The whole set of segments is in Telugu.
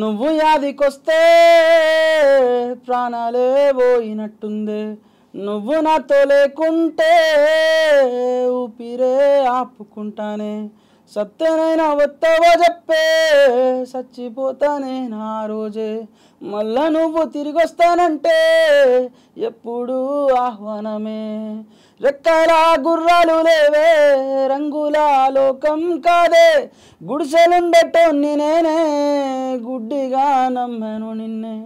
నువ్వు యాదికొస్తే ప్రాణాలే పోయినట్టుందే, నువ్వు నాతో లేకుంటే ఊపిరే ఆపుకుంటానే, సత్యనైనా వస్తావో చెప్పే చచ్చిపోతానే నా రోజే, మళ్ళా నువ్వు తిరిగి వస్తానంటే ఎప్పుడు ఆహ్వానమే, రెక్కల గుర్రాలు లేవే రంగుల లోకం కాదే, గుడిసెలుండటోన్ని నేనే గుడ్డిగా నమ్మాను నిన్నే,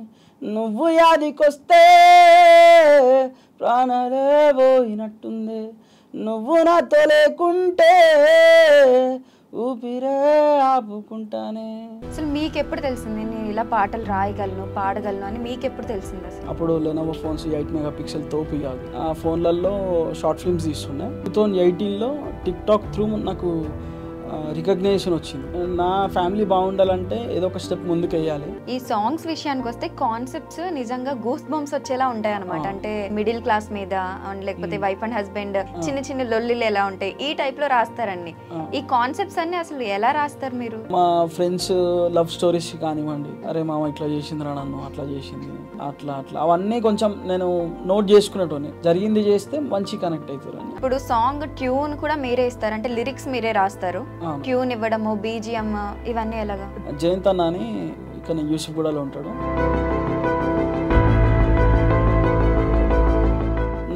నువ్వు యాదికొస్తే ప్రాణాలే పోయినట్టుందే, నువ్వు నాతో లేకుంటే ఊపిరే ఆపుకుంటానే. అసలు మీకు ఎప్పుడు తెలిసింది నేను ఇలా పాటలు రాయగలను పాడగలను అని మీకు ఎప్పుడు తెలిసింది అసలు? అప్పుడు లెనోవో ఫోన్స్ 8 మెగాపిక్సెల్ తోపి కాదు, ఆ ఫోన్లలో షార్ట్ ఫిల్మ్స్ తీస్తుండే. 2018లో టిక్టాక్ త్రూ నాకు రికగ్నేషన్ వచ్చింది. నా ఫ్యామిలీ బాగుండాలంటే ఏదో ఒక స్టెప్ ముందుకు వేయాలి. ఈ సాంగ్స్ విషయానికి వస్తే కాన్సెప్ట్స్ నిజంగా గూస్ బంప్స్ వచ్చేలా ఉంటాయి అనమాట. అంటే మిడిల్ క్లాస్ మీద లేకపోతే వైఫ్ అండ్ హస్బెండ్ చిన్న చిన్న లొల్లిలు ఎలా ఉంటాయి ఈ టైప్ లో రాస్తారండి. ఈ కాన్సెప్ట్స్ అన్ని అసలు ఎలా రాస్తారు మీరు? మా ఫ్రెండ్స్ లవ్ స్టోరీస్ కానివ్వండి, అరే మామ ఇట్లా చేసిందిరా నన్ను, అట్లా చేసింది, అట్లా అట్లా అవన్నీ కొంచెం నేను నోట్ చేసుకునేటోని, జరిగింది చేస్తే మంచి కనెక్ట్ అవుతారు. ఇప్పుడు సాంగ్ ట్యూన్ కూడా మీరే ఇస్తారు, అంటే లిరిక్స్ మీరే రాస్తారు, ట్యూన్ ఇవ్వడము బీజిఎం ఇవన్నీ ఎలాగా? జయంత్ అన్న అని ఇక్కడ యూసుఫ్గూడలో ఉంటాడు,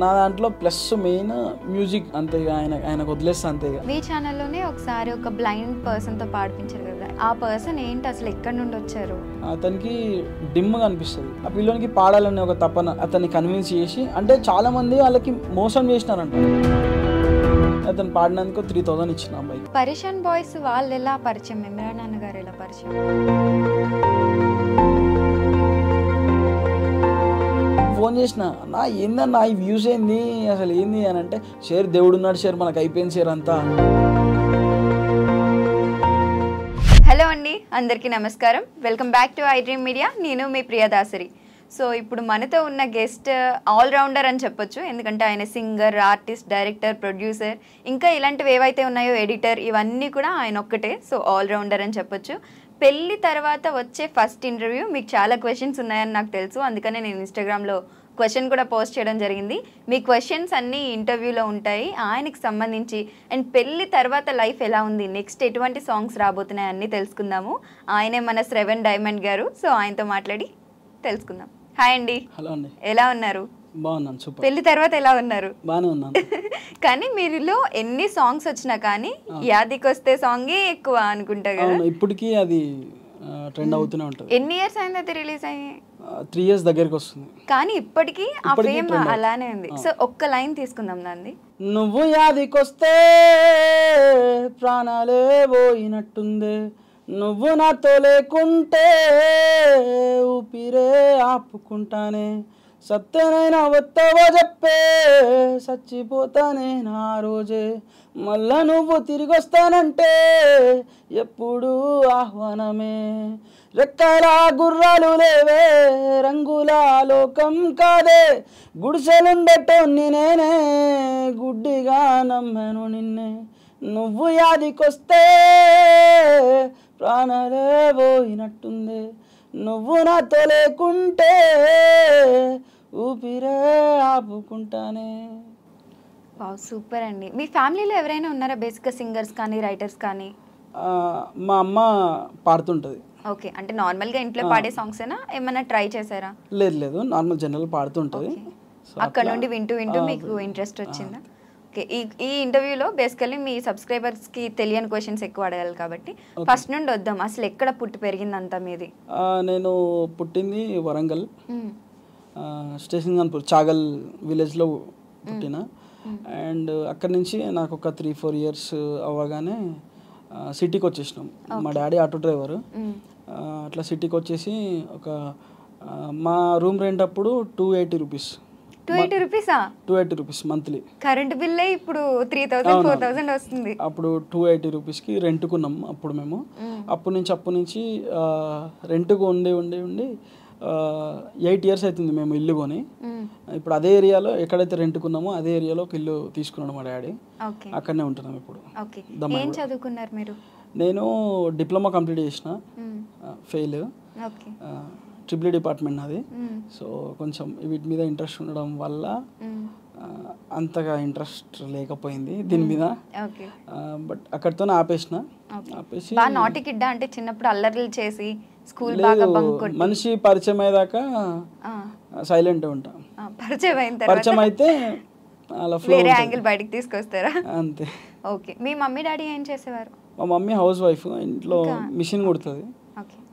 నా దాంట్లో ప్లస్ మెయిన్ మ్యూజిక్ అంతే, ఆయనకు వదిలేస్తా అంతే. మీ ఛానల్లోనే ఒకసారి ఒక బ్లైండ్ పర్సన్ తో పాడిపించారు కదా, ఆ పర్సన్ ఏంటి అసలు, ఎక్కడి నుండి వచ్చారు? అతనికి డిమ్గా అనిపిస్తుంది, ఆ పిల్లోనికి పాడాలనే ఒక తపన అతన్ని కన్విన్స్ చేసి, అంటే చాలా మంది వాళ్ళకి మోసం చేసినారంట, అతను పాడినందుకు 3000 ఇచ్చిన అమ్మాయి. పరిషన్ బాయ్స్ వాళ్ళు ఎలా పరిచయం, ఇమ్రాన్ నాన్న గారు ఎలా పరిచయం? ఫోన్ చేసిన, నా ఏందన్నా ఈ వ్యూస్ ఏంది అసలు ఏంది అని అంటే, షేర్ దేవుడు ఉన్నాడు షేర్, మనకు అయిపోయింది షేర్ అంతా. హలో అండి, అందరికీ నమస్కారం, welcome back to I dream media. నేను మీ ప్రియదాసరి. సో ఇప్పుడు మనతో ఉన్న గెస్ట్ ఆల్రౌండర్ అని చెప్పొచ్చు, ఎందుకంటే ఆయన సింగర్, ఆర్టిస్ట్, డైరెక్టర్, ప్రొడ్యూసర్, ఇంకా ఇలాంటివి ఏవైతే ఉన్నాయో ఎడిటర్, ఇవన్నీ కూడా ఆయన ఒక్కటే. సో ఆల్రౌండర్ అని చెప్పొచ్చు. పెళ్ళి తర్వాత వచ్చే ఫస్ట్ ఇంటర్వ్యూ, మీకు చాలా క్వశ్చన్స్ ఉన్నాయని నాకు తెలుసు, అందుకనే నేను ఇన్స్టాగ్రామ్లో క్వశ్చన్ కూడా పోస్ట్ చేయడం జరిగింది. మీ క్వశ్చన్స్ అన్నీ ఇంటర్వ్యూలో ఉంటాయి ఆయనకి సంబంధించి. అండ్ పెళ్ళి తర్వాత లైఫ్ ఎలా ఉంది, నెక్స్ట్ ఎటువంటి సాంగ్స్ రాబోతున్నాయి అన్నీ తెలుసుకుందాము. ఆయనే మన శ్రవణ్ డైమండ్ గారు. సో ఆయనతో మాట్లాడి తెలుసుకుందాం. హాయ్ అండి. హలో అండి, ఎలా ఉన్నారు? బాగున్నాను, సూపర్. పెళ్లి తర్వాత ఎలా ఉన్నారు? బాగానే ఉన్నాను. కానీ మీరులో ఎన్ని సాంగ్స్ వచ్చినా కానీ యాదికొస్తే సాంగే ఎక్కువ అనుకుంటా కదా. ఇప్పటికీ అది ట్రెండ్ అవుతూనే ఉంటుంది. ఎన్ని ఇయర్స్ అయింది అది రిలీజ్ అయ్యి? 3 years దగ్గరికి వస్తుంది, కానీ ఇప్పటికీ ఆ ఫేమ్ అలానే ఉంది. సో ఒక్క లైన్ తీసుకుందాం దాన్ని. నువ్వు యాదికొస్తే ప్రాణాలే పోయినట్టుందే, నువ్వు నాతో లేకుంటే ఊపిరే ఆపుకుంటానే, సత్యనైనా వస్తావో చెప్పే చచ్చిపోతానే నా రోజే, మళ్ళా నువ్వు తిరిగి వస్తానంటే ఎప్పుడు ఆహ్వానమే, రెక్కల గుర్రాలు లేవే రంగుల లోకం కాదే, గుడిసెలుండటోన్ని నేనే గుడ్డిగా నమ్మాను నిన్నే, నువ్వు యాదికొస్తే ప్రాణాలే పోయినట్టుందే, నువ్వు నాతో లేకుంటే ఊపిరే ఆపుకుంటానే. సూపర్ అండి. మీ ఫ్యామిలీలో ఎవరైనా ఉన్నారా బేసిక్గా సింగర్స్ కానీ రైటర్స్ కానీ? మా అమ్మ పాడుతుంటుంది. ఓకే, అంటే నార్మల్గా ఇంట్లో పాడే సాంగ్స్ ఏనా, ఏమైనా ట్రై చేశారా? లేదు, నార్మల్ జనరల్ పాడుతుంటుంది. అక్కడ నుండి వింటూ మీకు ఇంట్రెస్ట్ వచ్చిందా? ఓకే, ఈ ఇంటర్వ్యూలో బేసికల్లీ మీ సబ్స్క్రైబర్స్కి తెలియని క్వశ్చన్స్ ఎక్కువ అడగాలి కాబట్టి ఫస్ట్ నుండి వద్దాం. అసలు ఎక్కడ పుట్టి పెరిగిందంతా మీది? నేను పుట్టింది వరంగల్, స్టేషన్ గన్పూర్ చాగల్ విలేజ్లో పుట్టిన. అండ్ అక్కడి నుంచి నాకు ఒక 3-4 years అవ్వగానే సిటీకి వచ్చేసినాం. మా డాడీ ఆటో డ్రైవరు. అట్లా సిటీకి వచ్చేసి ఒక మా రూమ్ రెంట్ అప్పుడు 280 rupees. 280 rupees monthly. Current bill ఇప్పుడు 3000-4000 వస్తుంది. అప్పుడు 280 రూపీస్కి రెంట్కున్నాం అప్పుడు మేము. అప్పటి నుంచి రెంట్కు ఉండి 8 years అవుతుంది మేము ఇల్లు కొని. ఇప్పుడు అదే ఏరియాలో ఎక్కడైతే రెంట్కున్నామో అదే ఏరియాలో ఒక ఇల్లు తీసుకున్నాడు మా డాడీ. అక్కడనే ఉంటున్నాం ఇప్పుడు. ఏం చదువుకున్నారు మీరు? నేను డిప్లొమా కంప్లీట్ చేసిన, ఫెయిల్. ట్రిపుల్ డిపార్ట్మెంట్ నాది. సో కొంచెం వీటి మీద ఇంట్రెస్ట్ ఉండడం వల్ల అంతగా ఇంట్రెస్ట్ లేకపోయింది దీని మీద. బట్ అక్కడితో ఆపేసి నాటి కిడ్డా అంటే చిన్నప్పుడు అల్లర్లు చేసి స్కూల్ మనిషి పరిచయం అయ్యేదాకా సైలెంట్ ఉంటా. పరిచయం అయితే అలా వేరే యాంగిల్ బయటికి తీసుకొస్తారా? అంతే. ఓకే. మీ మమ్మీ డాడీ ఏం చేసేవారు? మా మమ్మీ హౌస్ వైఫ్, ఇంట్లో మిషన్ కుడుతుంది.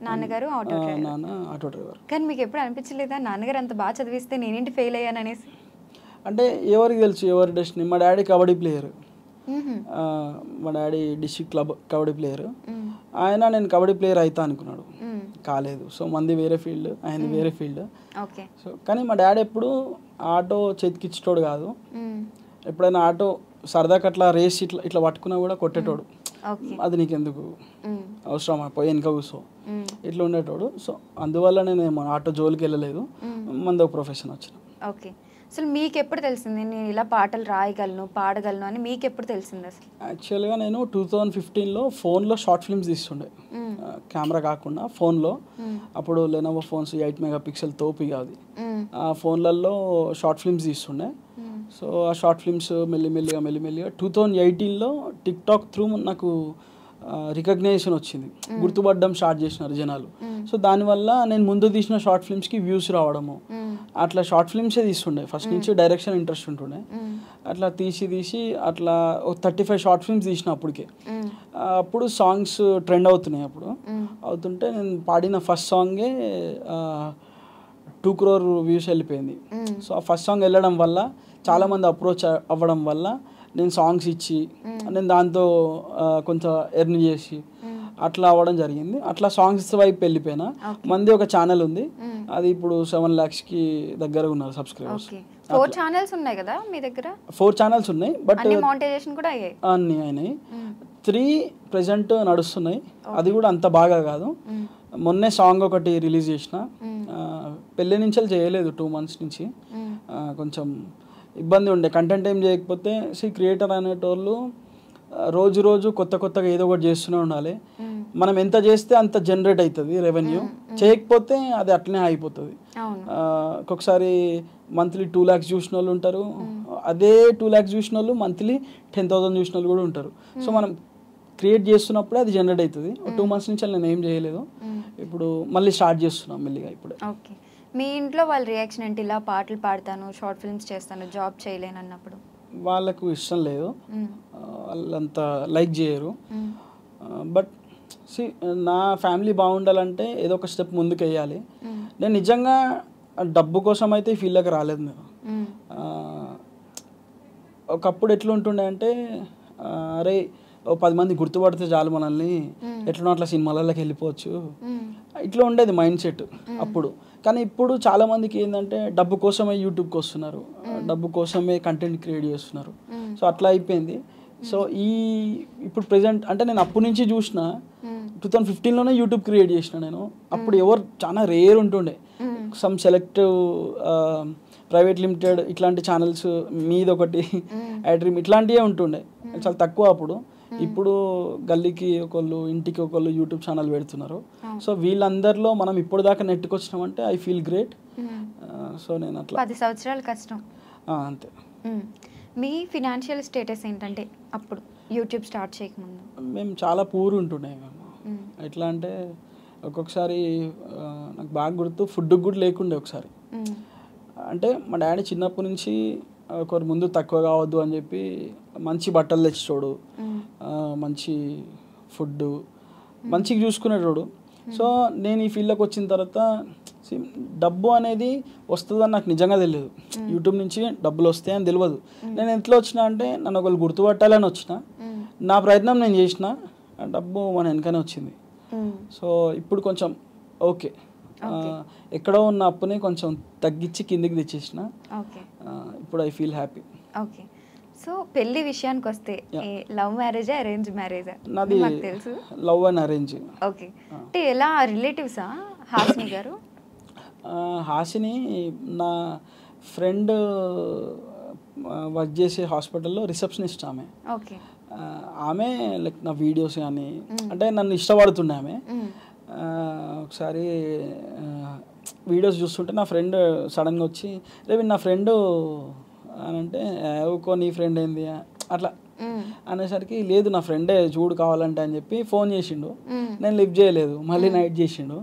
నాన్నగారు నాన్న ఆటో డ్రైవర్. కానీ మీకు ఎప్పుడు అనిపించలేదా నాన్నగారు అంత బాగా చదివిస్తే నేనేంటి ఫెయిల్ అయ్యాను అనేసి? అంటే ఎవరికి తెలుసు ఎవరి డెస్టినీ. మా డాడీ కబడ్డీ ప్లేయర్, మా daddy district club kabaddi player. ఆయన నేను కబడ్డీ ప్లేయర్ అవుతా అనుకున్నాడు, కాలేదు. సో మంది వేరే ఫీల్డ్, ఆయన వేరే ఫీల్డ్. సో కానీ మా డాడీ ఎప్పుడు ఆటో చేతికిచ్చేటోడు కాదు. ఎప్పుడైనా ఆటో సరదాకి అట్లా రేస్ ఇట్లా ఇట్లా పట్టుకున్నా కూడా కొట్టేటోడు. అది నీకెందుకు అవసరమా, పోయి వెనక కూర్చో, ఇట్లా ఉండేటోడు. సో అందువల్ల నేను ఆటో జోలికి వెళ్ళలేదు, మంది ఒక ప్రొఫెషన్ వచ్చిన. ఓకే. అసలు మీకు ఎప్పుడు తెలిసింది నేను ఇలా పాటలు రాయగలను పాడగలను అని? మీకు ఎప్పుడు తెలిసింది అసలు? యాక్చువల్గా నేను 2015లో ఫోన్లో షార్ట్ ఫిల్మ్స్ తీస్తుండే, కెమెరా కాకుండా ఫోన్లో. అప్పుడు లెనోవో ఫోన్స్ 8 మెగాపిక్సెల్ తోపి కాదు, ఆ ఫోన్లలో షార్ట్ ఫిల్మ్స్ తీస్తుండే. సో ఆ షార్ట్ ఫిల్మ్స్ మెల్లిమెల్లిగా 2018లో టిక్ టాక్ త్రూ నాకు రికగ్నైజేషన్ వచ్చింది, గుర్తుపడడం స్టార్ట్ చేసినారు జనాలు. సో దానివల్ల నేను ముందు తీసిన షార్ట్ ఫిల్మ్స్కి వ్యూస్ రావడము, అట్లా షార్ట్ ఫిల్మ్సే తీస్తుండే. ఫస్ట్ నుంచి డైరెక్షన్ ఇంట్రెస్ట్ ఉంటుండే, అట్లా తీసి అట్లా 35 షార్ట్ ఫిల్మ్స్ తీసిన అప్పటికే. అప్పుడు సాంగ్స్ ట్రెండ్ అవుతున్నాయి. అప్పుడు అవుతుంటే నేను పాడిన ఫస్ట్ సాంగే 2 crore వ్యూస్ వెళ్ళిపోయింది. సో ఆ ఫస్ట్ సాంగ్ వెళ్ళడం వల్ల చాలామంది అప్రోచ్ అవ్వడం వల్ల నేను సాంగ్స్ ఇచ్చి నేను దాంతో కొంచెం ఎర్న్ చేసి అట్లా అవ్వడం జరిగింది. అట్లా సాంగ్స్ వైపు వెళ్ళిపోయినా. మంది ఒక ఛానల్ ఉంది, అది ఇప్పుడు 7 lakhsకి దగ్గర ఉన్నారు సబ్స్క్రైబర్స్. 4 ఛానల్స్ ఉన్నాయి కదా మీ దగ్గర? 4 ఛానల్స్ ఉన్నాయి, బట్ మానిటైజేషన్ కూడా అయ్యాయి. అన్నీ అయినాయి. 3 ప్రెజెంట్ నడుస్తున్నాయి, అది కూడా అంత బాగా కాదు. మొన్నే సాంగ్ ఒకటి రిలీజ్ చేసిన, పెళ్ళి నుంచి చేయలేదు 2 months నుంచి. కొంచెం ఇబ్బంది ఉండే, కంటెంట్ ఏం చేయకపోతే. క్రియేటర్ అనేటోళ్ళు రోజు కొత్తగా ఏదో ఒకటి చేస్తూనే ఉండాలి. మనం ఎంత చేస్తే అంత జనరేట్ అవుతుంది రెవెన్యూ, చేయకపోతే అది అట్లనే అయిపోతుంది. ఒక్కొక్కసారి మంత్లీ 2 lakhs చూసిన వాళ్ళు ఉంటారు, అదే 2 lakhs చూసిన వాళ్ళు మంత్లీ 10,000 చూసిన వాళ్ళు కూడా ఉంటారు. సో మనం క్రియేట్ చేస్తున్నప్పుడే అది జనరేట్ అవుతుంది. 2 months నుంచి నేను ఏం చేయలేదు, ఇప్పుడు మళ్ళీ స్టార్ట్ చేస్తున్నాం మెల్లిగా ఇప్పుడే. ఓకే. మీ ఇంట్లో వాళ్ళ రియాక్షన్ ఏంటి? ఇలా పాటలు పాడతాను, షార్ట్ ఫిల్మ్స్ చేస్తాను, జాబ్ చేయలేను అన్నప్పుడు? వాళ్ళకు ఇష్టం లేదు, వాళ్ళంతా లైక్ చేయరు. బట్ నా ఫ్యామిలీ బాగుండాలంటే ఏదో ఒక స్టెప్ ముందుకు వేయాలి. నేను నిజంగా డబ్బు కోసం అయితే ఈ ఫీల్డ్కి రాలేదు. నేను ఒకప్పుడు ఎట్లుంటుండే అంటే, అరే 10 మంది గుర్తుపడితే చాలు మనల్ని, ఎట్లా అట్లా సినిమాలలోకి వెళ్ళిపోవచ్చు, ఇట్లా ఉండేది మైండ్ సెట్ అప్పుడు. కానీ ఇప్పుడు చాలా మందికి ఏంటంటే డబ్బు కోసమే యూట్యూబ్కి వస్తున్నారు, డబ్బు కోసమే కంటెంట్ క్రియేట్ చేస్తున్నారు. సో అట్లా అయిపోయింది. సో ఇప్పుడు ప్రెజెంట్ అంటే నేను అప్పటి నుంచి చూసిన 2015లోనే యూట్యూబ్ క్రియేట్ చేసిన నేను. అప్పుడు ఎవరు చాలా రేర్ ఉంటుండే, సమ్ సెలెక్టివ్ ప్రైవేట్ లిమిటెడ్ ఇట్లాంటి ఛానల్స్, మీద ఒకటి ఐడ్రీమ్ ఇట్లాంటివే ఉంటుండే, చాలా తక్కువ అప్పుడు. ఇప్పుడు గల్లీకి ఒకళ్ళు, ఇంటికి ఒకళ్ళు యూట్యూబ్ ఛానల్ పెడుతున్నారు. సో వీళ్ళందరిలో మనం ఇప్పుడు దాకా నెట్టుకొచ్చినామంటే ఐ ఫీల్ గ్రేట్. సో నేను అట్లా 10 సంవత్సరాలు కష్టం అంతే. మీ ఫినాన్షియల్ స్టేటస్ ఏంటంటే అప్పుడు యూట్యూబ్ స్టార్ట్ చేయకముందు? మేము చాలా పూర్ ఉంటుండే మేము. ఎట్లా అంటే ఒక్కొక్కసారి నాకు బాగా గుర్తు, ఫుడ్ కూడా లేకుండే ఒకసారి. అంటే మా డాడీ చిన్నప్పటి నుంచి ఒకరి ముందు తక్కువ కావద్దు అని చెప్పి మంచి బట్టలు తెచ్చేటోడు, మంచి ఫుడ్ మంచిగా చూసుకునేటోడు. సో నేను ఈ ఫీల్డ్లోకి వచ్చిన తర్వాత డబ్బు అనేది వస్తుందని నాకు నిజంగా తెలియదు. యూట్యూబ్ నుంచి డబ్బులు వస్తాయని తెలియదు. నేను ఎట్లా వచ్చినా అంటే నన్ను ఒకళ్ళు గుర్తుపట్టాలని వచ్చిన, నా ప్రయత్నం నేను చేసిన, డబ్బు మన వెనకనే వచ్చింది. సో ఇప్పుడు కొంచెం ఓకే, ఎక్కడో ఉన్న అప్పుని కొంచెం తగ్గించి కిందికి తెచ్చేసిన. ఇప్పుడు I feel happy. Okay. So పెళ్లి విషయానికి వస్తే లవ్ మ్యారేజా అరేంజ్ మ్యారేజా? నాది తెలుసు, లవ్ అండ్ అరేంజ్. ఓకే. అంటే ఎలా రిలేటివ్సా హాసిని గారు? హాసిని నా ఫ్రెండ్ వర్క్ చేసే హాస్పిటల్లో రిసెప్షనిస్ట్ ఆమె. ఓకే. ఆమె లైక్ నా వీడియోస్ కానీ అంటే నన్ను ఇష్టపడుతుండే ఆమె. ఒకసారి వీడియోస్ చూస్తుంటే నా ఫ్రెండ్ సడన్గా వచ్చి రేపు నా ఫ్రెండు అని అంటే ఊకో నీ ఫ్రెండ్ ఏంది అట్లా అనేసరికి లేదు నా ఫ్రెండే చూడు కావాలంటే అని చెప్పి ఫోన్ చేసిండు. నేను లిఫ్ట్ చేయలేదు. మళ్ళీ నైట్ చేసిండు.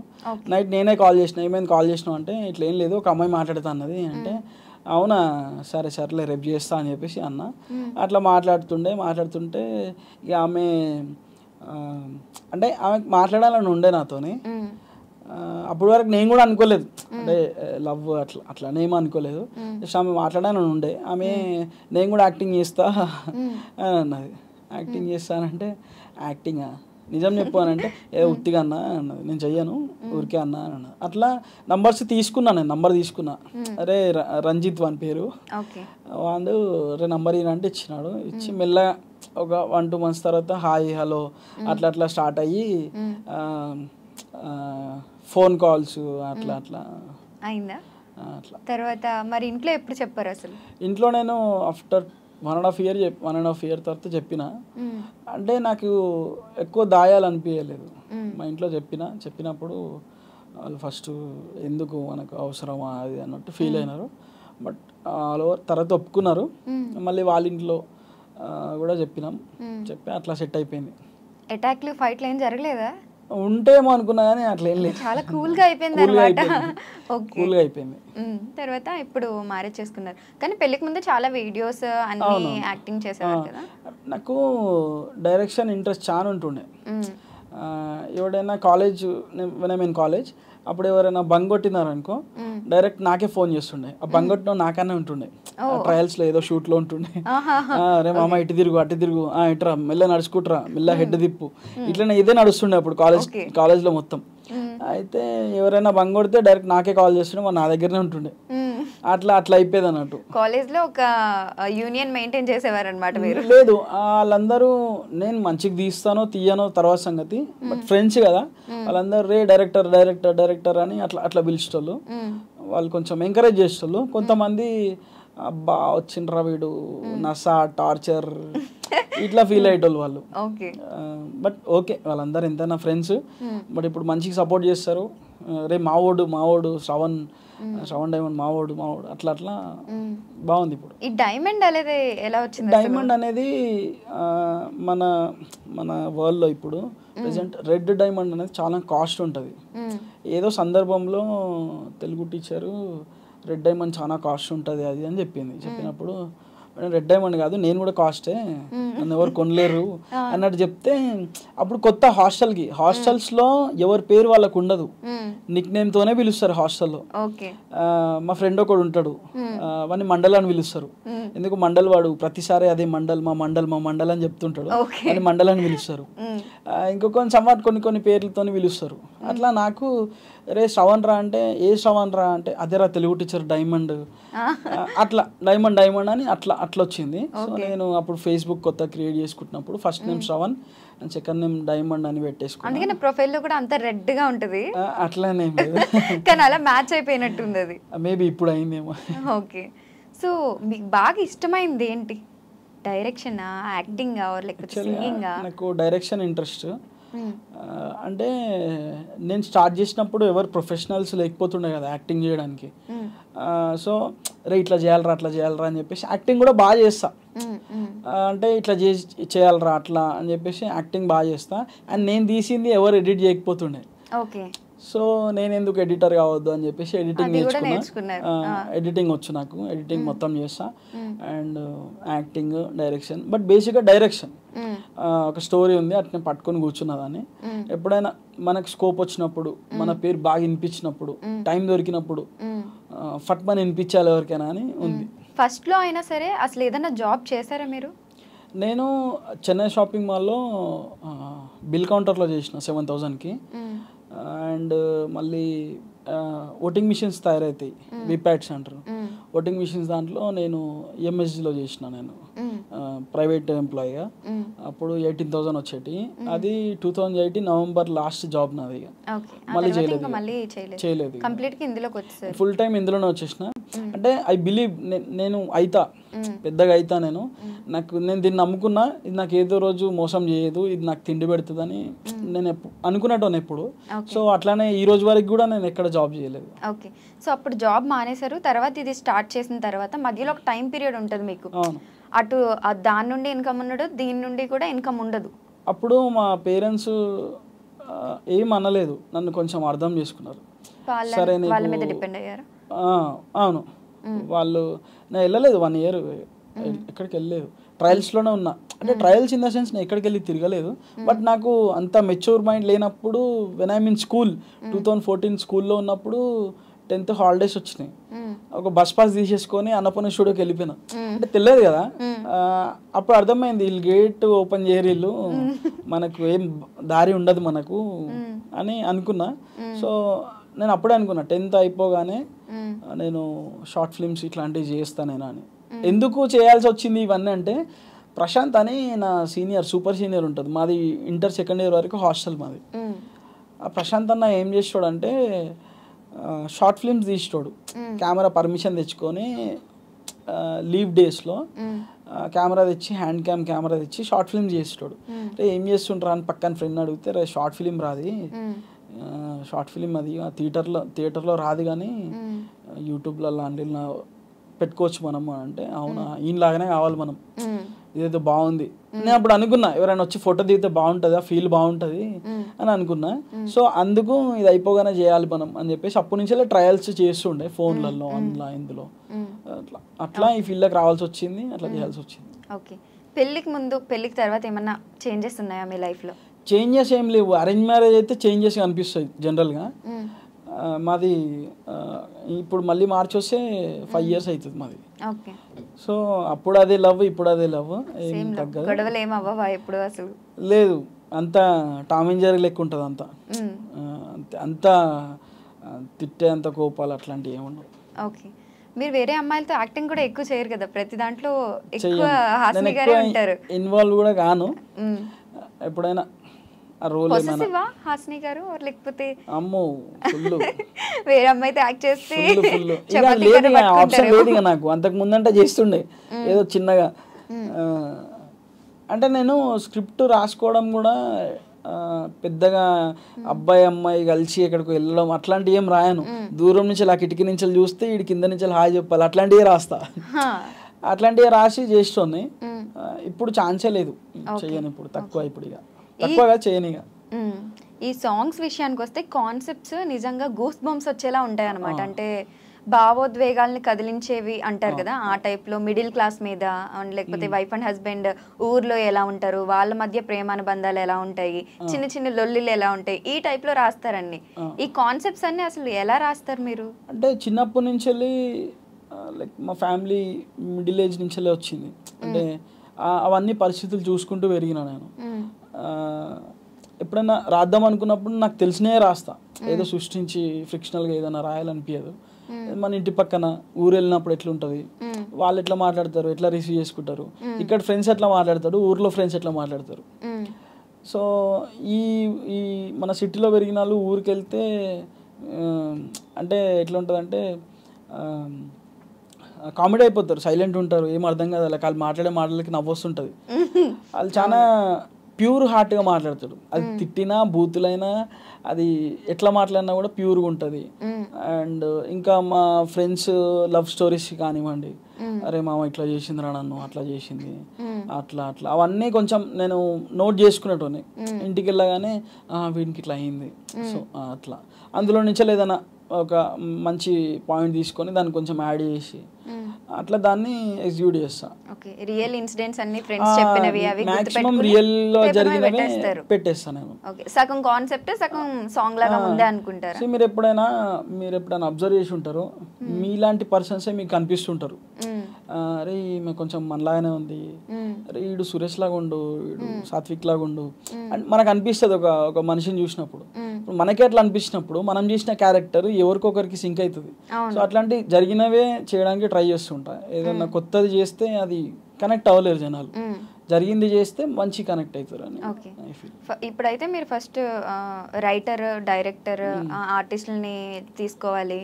నైట్ నేనే కాల్ చేసిన, ఏమైంది కాల్ చేసినావు అంటే ఇట్లా ఏం లేదు ఒక అమ్మాయి మాట్లాడుతా అన్నది అంటే అవునా సరే సరేలే రేపు చేస్తా అని చెప్పేసి అన్న. అట్లా మాట్లాడుతుంటే ఇక ఆమె అంటే ఆమెకు మాట్లాడాలని ఉండే నాతోని. అప్పటి వరకు నేను కూడా అనుకోలేదు అంటే లవ్ అట్లా ఏమో అనుకోలేదు. జస్ట్ ఆమె మాట్లాడాలని ఉండే. ఆమె నేను కూడా యాక్టింగ్ చేస్తా అని అన్నది. యాక్టింగ్ చేస్తానంటే యాక్టింగా నిజం చెప్పానంటే ఉత్తిగా అన్నా అన్నది. నేను చెయ్యను ఊరికే అన్నా అని అన్నది. అట్లా నంబర్స్ తీసుకున్నా, నేను నంబర్ తీసుకున్నా. అరే రంజిత్ వాని పేరు. వాడు రే నంబర్ ఈయనంటే ఇచ్చినాడు. ఇచ్చి మెల్లగా ఒక 1-2 months తర్వాత హాయ్ హలో అట్లా స్టార్ట్ అయ్యి ఫోన్ కాల్స్ అట్లా అయిందా. తర్వాత మరి ఇంట్లో ఎప్పుడు చెప్పారు అసలు? ఇంట్లో నేను ఆఫ్టర్ 1.5 year తర్వాత చెప్పిన. అంటే నాకు ఎక్కువ దాయాలనిపించలేదు. మా ఇంట్లో చెప్పినప్పుడు వాళ్ళు ఫస్ట్ ఎందుకు మనకు అవసరమా అది అన్నట్టు ఫీల్ అయినారు. బట్ ఆల్ ఓవర్ తర్వాత ఒప్పుకున్నారు. మళ్ళీ వాళ్ళ ఇంట్లో కూడా చెప్పి అట్లా సెట్ అయిపోయింది. అటాక్లు ఫైట్లు ఏం జరగలేదా? ఉంటేమో అనుకున్నా కానీ అట్లా ఏం లేదు. చాలా కూల్గా అయిపోయింది అనమాట. కూల్గా అయిపోయింది. తర్వాత ఇప్పుడు మ్యారేజ్ చేసుకున్నారు. కానీ పెళ్ళికి ముందు చాలా వీడియోస్ అన్ని యాక్టింగ్ చేసేవారు కదా. నాకు డైరెక్షన్ ఇంట్రెస్ట్ చాలా ఉంటుండే. ఎవడైనా కాలేజ్ కాలేజ్ అప్పుడు ఎవరైనా బంగ్ కొట్టినారు అనుకో డైరెక్ట్ నాకే ఫోన్ చేస్తుండే. ఆ బంగ్ కొట్టిన నాకనే ఉంటుండే. ట్రయల్స్ లో ఏదో షూట్ లో ఉంటుండే. రే మామ ఇటు తిరుగు అటు తిరుగు ఇట్రా మెల్ల నడుచుకుంటురా మెల్ల హెడ్ తిప్పు ఇట్లనే ఇదే నడుస్తుండే అప్పుడు కాలేజ్ లో మొత్తం. అయితే ఎవరైనా బంగ్ కొడితే డైరెక్ట్ నాకే కాల్ చేస్తుండే, నా దగ్గరనే ఉంటుండే. అట్లా అయిపోయేది అన్నట్టు. కాలేజ్ లో ఒక యూనియన్ మెయింటైన్ చేసేవారు అనమాట మీరు? లేదు, వాళ్ళందరూ నేను మంచిగా తీయనో తర్వాత సంగతి. బట్ ఫ్రెండ్స్ కదా వాళ్ళందరూ రే డైరెక్టర్ అని అట్లా పిలిచేటోళ్ళు. వాళ్ళు కొంచెం ఎంకరేజ్ చేసేటోళ్ళు. కొంతమంది అబ్బా వచ్చిండ్రా వీడు నసా టార్చర్ ఇట్లా ఫీల్ అయ్యేటోళ్ళు వాళ్ళు. బట్ ఓకే వాళ్ళందరూ ఎంతైనా ఫ్రెండ్స్. బట్ ఇప్పుడు మంచిగా సపోర్ట్ చేస్తారు. రే మావోడు శ్రవణ్ డైమండ్ మావోడు అట్లా బాగుంది. ఇప్పుడు ఈ డైమండ్ అనేది ఎలా వచ్చింది? డైమండ్ అనేది మన వరల్డ్ లో ఇప్పుడు ప్రెసెంట్ రెడ్ డైమండ్ అనేది చాలా కాస్ట్ ఉంటుంది. ఏదో సందర్భంలో తెలుగు టీచరు రెడ్ డైమండ్ చాలా కాస్ట్ ఉంటుంది అది అని చెప్పినప్పుడు రెడ్ డైమండ్ కాదు నేను కూడా కాస్టే నన్ను ఎవరు కొనలేరు అన్నట్టు చెప్తే అప్పుడు కొత్త హాస్టల్స్ లో ఎవరి పేరు వాళ్ళకు ఉండదు, నిక్ నేమ్ తోనే పిలుస్తారు హాస్టల్లో. మా ఫ్రెండ్ ఒకడు ఉంటాడు, వాడిని మండల్ అని పిలుస్తారు. ఎందుకు మండల్ వాడు ప్రతిసారి అదే మా మండల్ అని చెప్తుంటాడు, వాడిని మండల్ అని పిలుస్తారు. ఇంకొక కొన్ని పేర్లతో పిలుస్తారు. అట్లా నాకు రే శ్రవణ్ రా అంటే ఏ శ్రవణ్ రా అంటే అదేరా తెలుగు టీచర్ డైమండ్ అట్లా డైమండ్ అని అట్లా వచ్చింది. సో నేను అప్పుడు ఫేస్బుక్ కొత్త క్రియేట్ చేసుకుంటున్నప్పుడు first name Shravan and second name diamond అని పెట్టేసుకున్నాను. అందుకని ప్రొఫైల్ లో కూడా అంత రెడ్ గా ఉంటది. అట్లానే కానీ అలా మ్యాచ్ అయిపోయినట్టుంది అది. మేబీ ఇప్పుడు అయిందేమో. ఓకే, సో మీకు బాగా ఇష్టమైంది ఏంటి? డైరెక్షన్, యాక్టింగ్ లేకపోతే సింగింగ్? నాకు డైరెక్షన్ ఇంట్రెస్ట్. అంటే నేను స్టార్ట్ చేసినప్పుడు ఎవరు ప్రొఫెషనల్స్ లేకపోతుండే కదా యాక్టింగ్ చేయడానికి. సో రే ఇట్లా చేయాలరా అట్లా చేయాలరా అని చెప్పేసి యాక్టింగ్ కూడా బాగా చేస్తా. అంటే ఇట్లా చేయాలరా అట్లా అని చెప్పేసి యాక్టింగ్ బాగా చేస్తా. అండ్ నేను తీసింది ఎవరు ఎడిట్ చేయకపోతుండే. సో నేను ఎందుకు ఎడిటర్ కావద్దు అని చెప్పేసి ఎడిటింగ్ నేర్చుకున్నా. ఎడిటింగ్ వచ్చు నాకు, ఎడిటింగ్ మొత్తం చేస్తా. And acting, direction. బట్ బేసిక్గా డైరెక్షన్. ఒక స్టోరీ ఉంది అట్లా పట్టుకొని కూర్చున్నా దాన్ని. ఎప్పుడైనా మనకు స్కోప్ వచ్చినప్పుడు, మన పేరు బాగా వినిపించినప్పుడు, టైం దొరికినప్పుడు ఫట్ మని వినిపించాలి ఎవరికైనా అని ఉంది. ఫస్ట్ లో అయినా సరే అసలు ఏదైనా జాబ్ చేశారా మీరు? నేను చెన్నై షాపింగ్ మాల్లో బిల్ కౌంటర్లో చేసిన 7,000కి. అండ్ మళ్ళీ ఓటింగ్ మిషన్స్ తయారవుతాయి, విప్యాట్స్ అంటారు. ఓటింగ్ మిషన్స్ దాంట్లో నేను ఎంఎస్జిలో చేసిన, నేను ప్రైవేట్ ఎంప్లాయీగా. అప్పుడు 18,000 వచ్చేటి. అది 2018 నవంబర్ లాస్ట్ జాబ్ నాది. మళ్ళీ చేయలేదు, ఫుల్ టైం ఇందులోనే వచ్చేసిన. అంటే ఐ బిలీవ్ నేను అయితా, పెద్దగా అయితా, నేను దీన్ని నమ్ముకున్నా, ఇది నాకు ఏదో రోజు మోసం చేయదు, ఇది నాకు తిండి పెడుతుందని నేను అనుకునేటోని ఎప్పుడు. సో అట్లానే ఈ రోజు వరకు కూడా నేను ఎక్కడ జాబ్ చేయలేదు. ఓకే, సో అప్పుడు జాబ్ మానేశారు, తర్వాత ఇది స్టార్ట్ చేసిన తర్వాత మధ్యలో ఒక టైం పీరియడ్ ఉంటుంది మీకు, అటు దాని నుండి ఇన్కమ్ ఉండదు, దీని నుండి కూడా ఇన్కమ్ ఉండదు. అప్పుడు మా పేరెంట్స్ ఏం అనలేదు, నన్ను కొంచెం అర్థం చేసుకున్నారు. సరే, వాళ్ళ మీద డిపెండ్ అయ్యారు. అవును, వాళ్ళు నేను వెళ్ళలేదు 1 year, ఎక్కడికి వెళ్ళలేదు, ట్రయల్స్లోనే ఉన్నా. అంటే ట్రయల్స్ ఇన్ ద సెన్స్ నేను ఎక్కడికి వెళ్ళి తిరగలేదు, బట్ నాకు అంత మెచ్యూర్ మైండ్ లేనప్పుడు వెన్ ఐ మీన్ స్కూల్ 2014 స్కూల్లో ఉన్నప్పుడు 10th హాలిడేస్ వచ్చినాయి, ఒక బస్ పాస్ తీసేసుకొని అన్నపూర్ణ స్టూడియోకి వెళ్ళిపోయినా. అంటే తెలియదు కదా, అప్పుడు అర్థమైంది వీళ్ళు గేట్ ఓపెన్ చేయరు, వీళ్ళు మనకు ఏం దారి ఉండదు మనకు అని అనుకున్నా. సో నేను అప్పుడే అనుకున్నా 10th అయిపోగానే నేను షార్ట్ ఫిల్మ్స్ ఇట్లాంటివి చేస్తాను నేను అని. ఎందుకు చేయాల్సి వచ్చింది ఇవన్నీ అంటే, ప్రశాంత్ అని నా సీనియర్, సూపర్ సీనియర్ ఉంటుంది, మాది ఇంటర్ 2nd year వరకు హాస్టల్ మాది. ఆ ప్రశాంత్ అన్న ఏం చేస్తాడు అంటే షార్ట్ ఫిల్మ్స్ తీస్తాడు, కెమెరా పర్మిషన్ తెచ్చుకొని లీవ్ డేస్లో కెమెరా తెచ్చి, హ్యాండ్ క్యామ్ కెమెరా తెచ్చి షార్ట్ ఫిల్మ్ చేస్తాడు. అంటే ఏం చేస్తుంటారా అని పక్కన ఫ్రెండ్ అడిగితే, రే షార్ట్ ఫిలిం రాది, షార్ట్ ఫిలిం అది థియేటర్లో రాదు కానీ యూట్యూబ్లో లాంటిలో పెట్టుకోవచ్చు మనం అంటే, అవునా ఈయనలాగానే కావాలి మనం, ఇదైతే బాగుంది. నేను అప్పుడు అనుకున్నా ఎవరైనా వచ్చి ఫోటో దిగితే బాగుంటుంది, ఆ ఫీల్ బాగుంటుంది అని అనుకున్నా. సో అందుకు ఇది అయిపోగానే చేయాలి మనం అని చెప్పేసి అప్పటి నుంచే ట్రయల్స్ చేస్తుండే ఫోన్లలో, ఇందులో అట్లా ఈ ఫీల్డ్కి రావాల్సి వచ్చింది, అట్లా చేయాల్సి వచ్చింది. ఓకే, పెళ్ళికి ముందు పెళ్ళికి తర్వాత ఏమన్నా చేంజెస్ ఉన్నాయా మీ లైఫ్లో? చేంజెస్ ఏం లేవు, అరేంజ్ మ్యారేజ్ అయితే చేంజెస్ కనిపిస్తాయి జనరల్గా. మాది ఇప్పుడు మళ్ళీ మార్చి వస్తే 5 years అవుతుంది మాది. సో అప్పుడు అదే లవ్, ఇప్పుడు అదే లవ్, ఏం తగ్గదు. గొడవలు ఏం అవ్వవా ఎప్పుడు? అసలు లేదు, అంతా టామ్ అండ్ జెర్రీ లెక్క ఉంటుంది, అంతా తిట్టే అంత కోపాలు అట్లాంటివి ఏముండవు. ఓకే, మీరు వేరే అమ్మాయిలతో యాక్టింగ్ కూడా ఎక్కువ చేయరు కదా, ప్రతి దాంట్లో ఎక్కువ హాస్ని గారే ఉంటారు. ఇన్వాల్వ్ కూడా కాను, ఎప్పుడైనా హాస్ని గారు లేకపోతే అమ్మో ఫుల్ వేరే అమ్మాయితో యాక్ట్ చేస్తే ఆప్షన్ లేదు ఇక నాకు. అంతకు ముందంటే చేస్తుండే ఏదో చిన్నగా, అంటే నేను స్క్రిప్ట్ రాసుకోవడం కూడా పెద్దగా అబ్బాయి అమ్మాయి కలిసి ఎక్కడికి వెళ్ళడం అట్లాంటివి ఏం రాయను. దూరం నుంచి ఆ కిటికీ నుంచి చూస్తే ఇటు కింద నుంచి హాయ్ చెప్పాలి, అట్లాంటివే రాస్తా. అట్లాంటివి రాసి చేస్తుంది. ఇప్పుడు ఛాన్సే లేదు, చెయ్యను ఇప్పుడు, తక్కువ, ఇప్పుడు ఇక తక్కువగా చేయను. ఈ సాంగ్స్ విషయానికి వస్తే కాన్సెప్ట్స్ నిజంగా గూస్ బంప్స్ వచ్చేలా ఉంటాయి అనమాట. అంటే భావోద్వేగాల్ని కదిలించేవి అంటారు కదా, ఆ టైప్లో మిడిల్ క్లాస్ మీద, లేకపోతే వైఫ్ అండ్ హస్బెండ్ ఊర్లో ఎలా ఉంటారు, వాళ్ళ మధ్య ప్రేమానుబంధాలు ఎలా ఉంటాయి, చిన్న చిన్న లొల్లిలు ఎలా ఉంటాయి, ఈ టైప్లో రాస్తారండి. ఈ కాన్సెప్ట్స్ అన్ని అసలు ఎలా రాస్తారు మీరు? అంటే చిన్నప్పటి నుంచి లైక్ మా ఫ్యామిలీ మిడిల్ ఏజ్ నుంచి వచ్చింది. అంటే అవన్నీ పరిస్థితులు చూసుకుంటూ పెరిగినా నేను. ఎప్పుడైనా రాద్దాం అనుకున్నప్పుడు నాకు తెలిసినవే రాస్తా, ఏదో సృష్టించి ఫ్రిక్షనల్గా ఏదైనా రాయాలనిపించదు. మన ఇంటి పక్కన ఊరు వెళ్ళినప్పుడు ఎట్లుంటుంది, వాళ్ళు ఎట్లా మాట్లాడతారు, ఎట్లా రిసీవ్ చేసుకుంటారు, ఇక్కడ ఫ్రెండ్స్ ఎట్లా మాట్లాడతారు, ఊర్లో ఫ్రెండ్స్ ఎట్లా మాట్లాడతారు. సో ఈ ఈ మన సిటీలో పెరిగిన వాళ్ళు ఊరికి వెళ్తే అంటే ఎట్లా ఉంటుంది అంటే కామెడీ అయిపోతారు, సైలెంట్ ఉంటారు, ఏం అర్థం కాదు, అలా వాళ్ళు మాట్లాడే మాటలకి నవ్వు వస్తుంటుంది. వాళ్ళు చాలా ప్యూర్ హార్ట్గా మాట్లాడతాడు, అది తిట్టినా బూతులైనా అది ఎట్లా మాట్లాడినా కూడా ప్యూర్గా ఉంటుంది. అండ్ ఇంకా మా ఫ్రెండ్స్ లవ్ స్టోరీస్ కానివ్వండి, అరే మామ ఇట్లా చేసిందిరా నన్ను, అట్లా చేసింది, అట్లా అట్లా అవన్నీ కొంచెం నేను నోట్ చేసుకునేటోని. ఇంటికి వెళ్ళగానే వీడికి ఇట్లా అయింది, సో అట్లా అందులో నుంచి ఏదైనా ఒక మంచి పాయింట్ తీసుకొని దాన్ని కొంచెం యాడ్ చేసి అట్లా దాన్ని ఎగ్జిక్యూట్ చేస్తా. రియల్ ఇన్సిడెంట్స్ అన్ని ఫ్రెండ్స్ చెప్పినవి అవి మాక్సిమం రియల్ లో జరిగినవి పెట్టేస్తాను నేను. సగం కాన్సెప్ట్ సగం సాంగ్ లాగా ముందే అనుకుంటారు. సో మీరు ఎప్పుడైనా అబ్జర్వ్ చేసి ఉంటారు, మీలాంటి పర్సన్సే మీకు కనిపిస్తుంటారు. అరే ఈమె కొంచెం మనలాగానే ఉంది, అరే వీడు సురేష్ లాగా ఉండు, వీడు సాత్విక్ లాగా ఉండు అని మనకు అనిపిస్తుంది ఒక మనిషిని చూసినప్పుడు. మనకి అట్లా అనిపించినప్పుడు మనం చేసిన క్యారెక్టర్ ఎవరికొకరికి సింక్ అవుతుంది. సో అట్లాంటి జరిగినవే చేయడానికి ట్రై చేస్తుంటా. ఏదన్నా కొత్తది చేస్తే అది కనెక్ట్ అవ్వలేరు జనాలు. జరిగింది చేస్తే మంచి కనెక్ట్ అవుతారు అని ఓకే. ఇప్పుడైతే మీరు ఫస్ట్ రైటర్, డైరెక్టర్, ఆర్టిస్టులని తీసుకోవాలి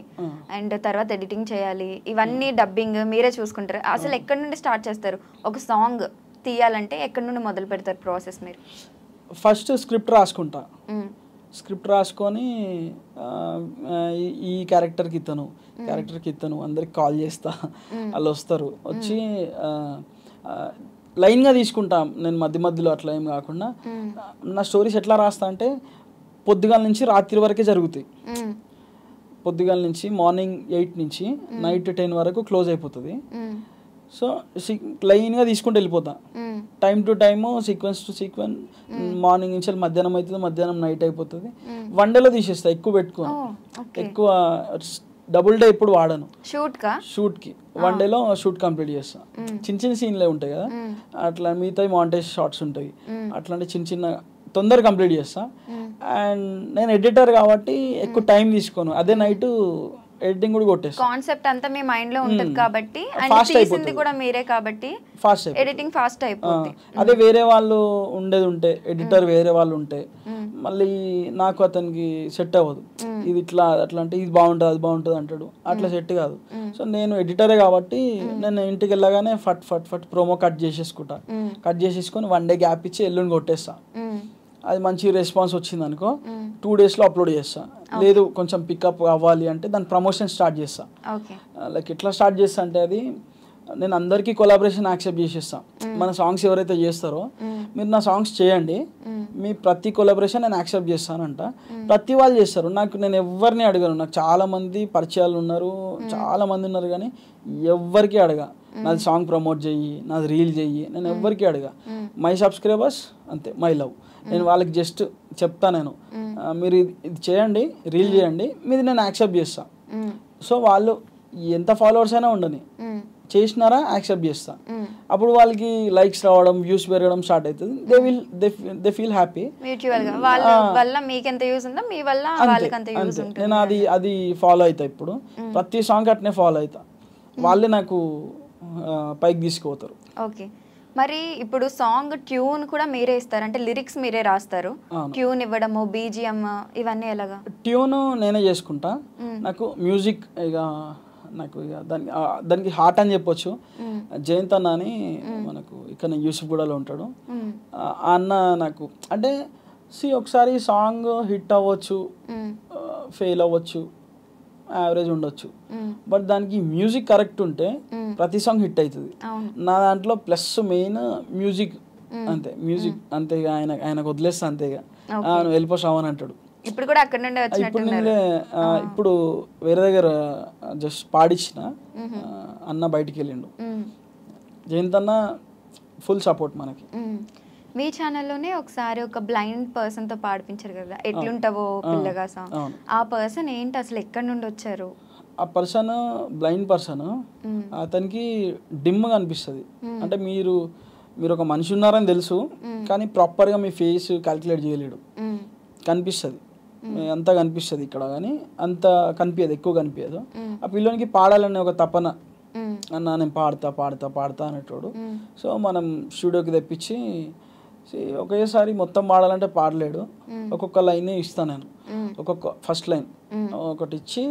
అండ్ తర్వాత ఎడిటింగ్ చేయాలి, ఇవన్నీ డబ్బింగ్ మీరే చూసుకుంటారు. అసలు ఎక్కడి నుండి స్టార్ట్ చేస్తారు? ఒక సాంగ్ తీయాలంటే ఎక్కడి నుండి మొదలు పెడతారు ప్రాసెస్ మీరు? ఫస్ట్ స్క్రిప్ట్ రాసుకుంటా. స్క్రిప్ట్ రాసుకొని ఈ క్యారెక్టర్కి ఇత్తను అందరికి కాల్ చేస్తా, వాళ్ళు వస్తారు. వచ్చి లైన్గా తీసుకుంటాం నేను, మధ్యలో అట్లా ఏం కాకుండా. నా స్టోరీస్ ఎట్లా రాస్తా అంటే పొద్దుగాల నుంచి రాత్రి వరకే జరుగుతాయి. పొద్దుగాల నుంచి మార్నింగ్ 8 నుంచి నైట్ 10 వరకు క్లోజ్ అయిపోతుంది. సో లైన్గా తీసుకుంటూ వెళ్ళిపోతా, time to time, sequence to sequence. Morning నుంచి మధ్యాహ్నం అవుతుంది, మధ్యాహ్నం నైట్ అయిపోతుంది. 1 డేలో తీసేస్తా, ఎక్కువ పెట్టుకోను. ఎక్కువ డబుల్ డే ఎప్పుడు వాడను షూట్కి. 1 డేలో షూట్ కంప్లీట్ చేస్తా. చిన్న సీన్లే ఉంటాయి కదా, అట్లా మిగతా మాంటేజ్ షార్ట్స్ ఉంటాయి, అట్లాంటి చిన్న తొందరగా కంప్లీట్ చేస్తా. అండ్ నేను ఎడిటర్ కాబట్టి ఎక్కువ టైం తీసుకోను. అదే నైట్ ఎడిటింగ్ కూడా కొట్టేస్తా. కాన్సెప్ట్ అంతా మీ మైండ్ లో ఉంటుంది కాబట్టి, అండ్ తీసింది కూడా మీరే కాబట్టి ఫాస్ట్ ఎడిటింగ్ ఫాస్ట్ అయిపోతుంది. అదే వేరే వాళ్ళు ఉంటే ఎడిటర్ వేరే వాళ్ళు ఉంటే మళ్ళీ నాకు అతనికి సెట్ అవ్వదు. ఇది ఇట్లా అట్లా అంటే ఇది బాగుంటుంది అది బాగుంటుంది అంటాడు, అట్లా సెట్ కాదు. సో నేను ఎడిటరే కాబట్టి నేను ఇంటికి వెళ్ళగానే ఫట్ ప్రోమో కట్ చేసేసుకొని 1 డే గ్యాప్ ఇచ్చి ఎల్లుండి కొట్టేస్తా. అది మంచి రెస్పాన్స్ వచ్చింది అనుకో 2 డేస్లో అప్లోడ్ చేస్తా. లేదు కొంచెం పికప్ అవ్వాలి అంటే దాని ప్రమోషన్ స్టార్ట్ చేస్తా. లైక్ ఎట్లా స్టార్ట్ చేస్తా అంటే, అది నేను అందరికీ కొలాబరేషన్ యాక్సెప్ట్ చేసేస్తా. మన సాంగ్స్ ఎవరైతే చేస్తారో మీరు నా సాంగ్స్ చేయండి, మీ ప్రతి కొలాబరేషన్ నేను యాక్సెప్ట్ చేస్తానంట. ప్రతి వాళ్ళు చేస్తారు, నేను ఎవరిని అడగను. నాకు చాలా మంది పరిచయాలు ఉన్నారు, చాలా మంది ఉన్నారు, కానీ ఎవ్వరికి అడగా నాది సాంగ్ ప్రమోట్ చెయ్యి, నాది రీల్ చెయ్యి, నేను ఎవ్వరికి అడగా. మై సబ్స్క్రైబర్స్ అంతే, మై లవ్. నేను వాళ్ళకి జస్ట్ చెప్తా, నేను మీరు ఇది చేయండి, రీల్ చేయండి, మీది నేను యాక్సెప్ట్ చేస్తా. సో వాళ్ళు ఎంత ఫాలోవర్స్ అయినా ఉండని, చేసినారా యాక్సెప్ట్ చేస్తా. అప్పుడు వాళ్ళకి లైక్స్ రావడం, వ్యూస్ పెరగడం స్టార్ట్ అవుతుంది. They feel happy. నేను అది ఫాలో అవుతా. ఇప్పుడు ప్రతి సాంగ్ అట్నే ఫాలో అవుతా. వాళ్ళే నాకు పైకి తీసుకుపోతారు. ఓకే. మరి ఇప్పుడు సాంగ్ ట్యూన్ కూడా మీరే ఇస్తారు అంటే లిరిక్స్ మీరే రాస్తారు, ట్యూన్ ఇవ్వడము, బీజిఎం ఇవన్నీ ఎలాగా? ట్యూన్ నేనే చేసుకుంటా. నాకు మ్యూజిక్ దానికి హార్ట్ అని చెప్పొచ్చు. జయంత్ అన్న అని మనకు ఇక్కడ యూసుఫ్గూడలో ఉంటాడు. అన్న నాకు అంటే ఒకసారి సాంగ్ హిట్ అవ్వచ్చు, ఫెయిల్ అవ్వచ్చు, యావరేజ్ ఉండొచ్చు, బట్ దానికి మ్యూజిక్ కరెక్ట్ ఉంటే ప్రతి సాంగ్ హిట్ అవుతుంది. నా దాంట్లో ప్లస్ మెయిన్ మ్యూజిక్, అంతే. మ్యూజిక్ అంతేగా, ఆయనకు వదిలేస్తా అంతేగా. నువ్వు వెళ్ళిపోసావు అని అంటాడు. ఇప్పుడు కూడా అక్కడ నుండి ఇప్పుడు వేరే దగ్గర జస్ట్ పాడించిన అన్న బయటికి వెళ్ళిండు. జయంత్ అన్న ఫుల్ సపోర్ట్ మనకి. మీ ఛానల్లోనే ఒకసారి ఒక బ్లైండ్ పర్సన్ తో పాడిపించారు కదా, ఎట్లుంటావో పిల్లగా సాంగ్. ఆ పర్సన్ ఏంటి, అసలు ఎక్కడి నుండి వచ్చారు? ఆ పర్సన్ బ్లైండ్ పర్సన్, అతనికి డిమ్గా అనిపిస్తుంది. అంటే మీరు ఒక మనిషి ఉన్నారని తెలుసు, కానీ ప్రాపర్గా మీ ఫేస్ క్యాల్కులేట్ చేయలేడు. కనిపిస్తుంది, అంతా కనిపిస్తుంది ఇక్కడ, కానీ అంత కనిపించదు, ఎక్కువ కనిపించదు. ఆ పిల్లోనికి పాడాలనే ఒక తపన, అన్న నేను పాడతా అనేటోడు. సో మనం స్టూడియోకి తెప్పించి ఒకేసారి మొత్తం పాడాలంటే పాడలేడు, ఒక్కొక్క లైన్ ఇస్తాను నేను. ఒక్కొక్క ఫస్ట్ లైన్ ఒకటి ఇచ్చి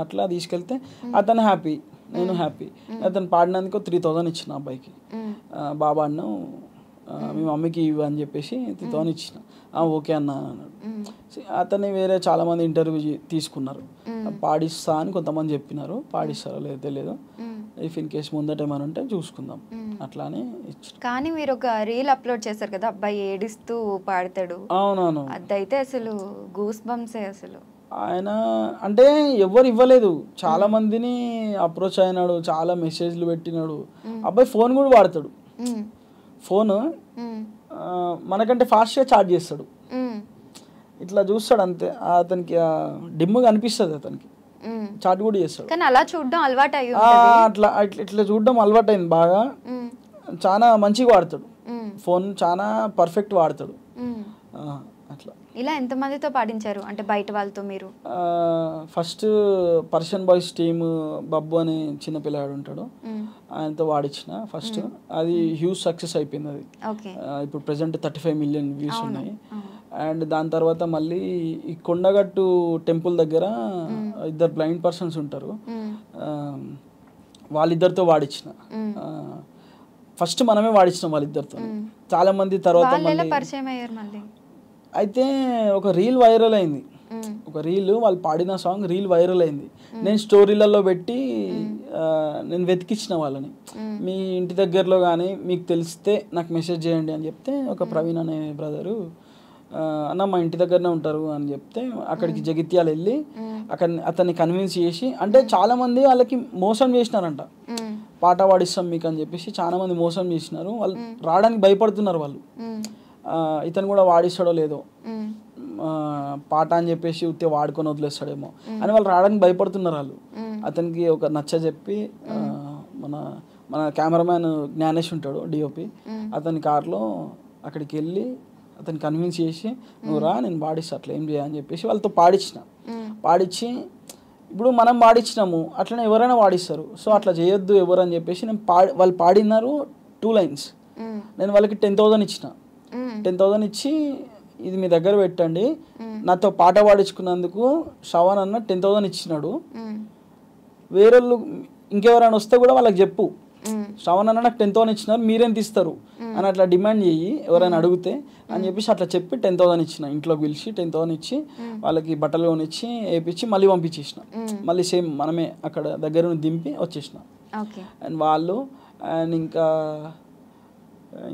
అట్లా తీసుకెళ్తే అతను హ్యాపీ, నేను హ్యాపీ. అతను పాడినందుకు 3000 ఇచ్చిన అబ్బాయికి. బాబాను మీ మమ్మీకి ఇవ్వు అని చెప్పేసి 3000 ఇచ్చిన. ఓకే అన్న అన్నాడు. అతన్ని వేరే చాలామంది ఇంటర్వ్యూ తీసుకున్నారు, పాడిస్తా అని కొంతమంది చెప్పినారు. పాడిస్తారో లేదో తెలియదు, ఇఫ్ ఇన్ కేస్ ముందట ఏమైనా ఉంటే చూసుకుందాం అట్లానే ఇచ్చిన. కానీ మీరు ఒక రీల్ అప్లోడ్ చేశారు కదా, అబ్బాయి ఏడుస్తూ పాడతాడు. అవునవును, అదైతే అసలు గూస్ బంప్సే. అసలు ఆయన అంటే ఎవరు ఇవ్వలేదు, చాలా మందిని అప్రోచ్ అయినాడు, చాలా మెసేజ్లు పెట్టినాడు. అబ్బాయి ఫోన్ కూడా వాడతాడు. ఫోన్ మనకంటే ఫాస్ట్గా చార్జ్ చేస్తాడు, ఇట్లా చూస్తాడు అంతే. అతనికి డిమ్గా అనిపిస్తుంది, అతనికి చాట్ కూడా చేస్తాడు. అలా చూడడం అలవాటు అట్లా ఇట్లా చూడడం అలవాటు అయింది బాగా. చాలా మంచిగా వాడతాడు ఫోన్, చాలా పర్ఫెక్ట్ వాడతాడు. అట్లా. ఇలా ఎంతమందితో పాడించారు అంటే బయట వాళ్ళతో మీరు? First Persian boys team Babbu అని చిన్న పిల్లాడు ఉంటాడు, ఆయనతో వాడించిన ఫస్ట్. అది హ్యూజ్ సక్సెస్ అయిపోయింది అది. ఇప్పుడు ప్రెసెంట్ 35 million వ్యూస్ ఉన్నాయి. అండ్ దాని తర్వాత మళ్ళీ ఈ కొండగట్టు టెంపుల్ దగ్గర ఇద్దరు బ్లైండ్ పర్సన్స్ ఉంటారు, వాళ్ళిద్దరితో వాడించిన. ఫస్ట్ మనమే వాడించినాం వాళ్ళిద్దరితో. చాలా మంది తర్వాత అయితే ఒక రీల్ వైరల్ అయింది, ఒక రీల్ వాళ్ళు పాడిన సాంగ్ రీల్ వైరల్ అయింది. నేను స్టోరీలలో పెట్టి నేను వెతికిచ్చిన వాళ్ళని, మీ ఇంటి దగ్గరలో కానీ మీకు తెలిస్తే నాకు మెసేజ్ చేయండి అని చెప్తే ఒక ప్రవీణ్ అనే బ్రదరు అన్న మా ఇంటి దగ్గరనే ఉంటారు అని చెప్తే అక్కడికి జగిత్యాలు వెళ్ళి అతన్ని కన్విన్స్ చేసి, అంటే చాలా మంది వాళ్ళకి మోసం చేసినారంట, పాట పాడిస్తాం మీకు అని చెప్పేసి చాలా మంది మోసం చేసినారు. వాళ్ళు రావడానికి భయపడుతున్నారు వాళ్ళు, ఇతను కూడా వాడిస్తాడో లేదో పాట అని చెప్పేసి ఉత్తే వాడుకొని వదిలేస్తాడేమో అని వాళ్ళు రావడానికి భయపడుతున్నారు వాళ్ళు. అతనికి ఒక నచ్చ చెప్పి మన కెమెరామ్యాన్ జ్ఞానేష్ ఉంటాడు డిఓపి, అతని కార్లో అక్కడికి వెళ్ళి అతన్ని కన్విన్స్ చేసి నువ్వు రా నేను పాడిస్తా అట్లా ఏం చేయని చెప్పేసి వాళ్ళతో పాడించి ఇప్పుడు మనం పాడించినాము అట్లనే ఎవరైనా పాడిస్తారు, సో అట్లా చేయొద్దు ఎవరు అని చెప్పేసి నేను వాళ్ళు పాడినారు 2 lines. నేను వాళ్ళకి 10,000 ఇచ్చిన. 10,000 ఇచ్చి ఇది మీ దగ్గర పెట్టండి, నాతో పాట పాడించుకున్నందుకు శ్రవణ్ అన్న 10,000 ఇచ్చినాడు, వేరే ఇంకెవరైనా వస్తే కూడా వాళ్ళకి చెప్పు శ్రవణ్ అన్న నాకు 10,000 ఇచ్చినారు మీరేం తీస్తారు అని అట్లా డిమాండ్ చేయి ఎవరైనా అడిగితే అని చెప్పేసి అట్లా చెప్పి 10,000 ఇచ్చిన. ఇంట్లోకి పిలిచి 10,000 ఇచ్చి వాళ్ళకి బట్టలు కొనిచ్చి వేయించి మళ్ళీ పంపించేసిన. మళ్ళీ సేమ్ మనమే అక్కడ దగ్గర దింపి వచ్చేసిన. అండ్ వాళ్ళు అండ్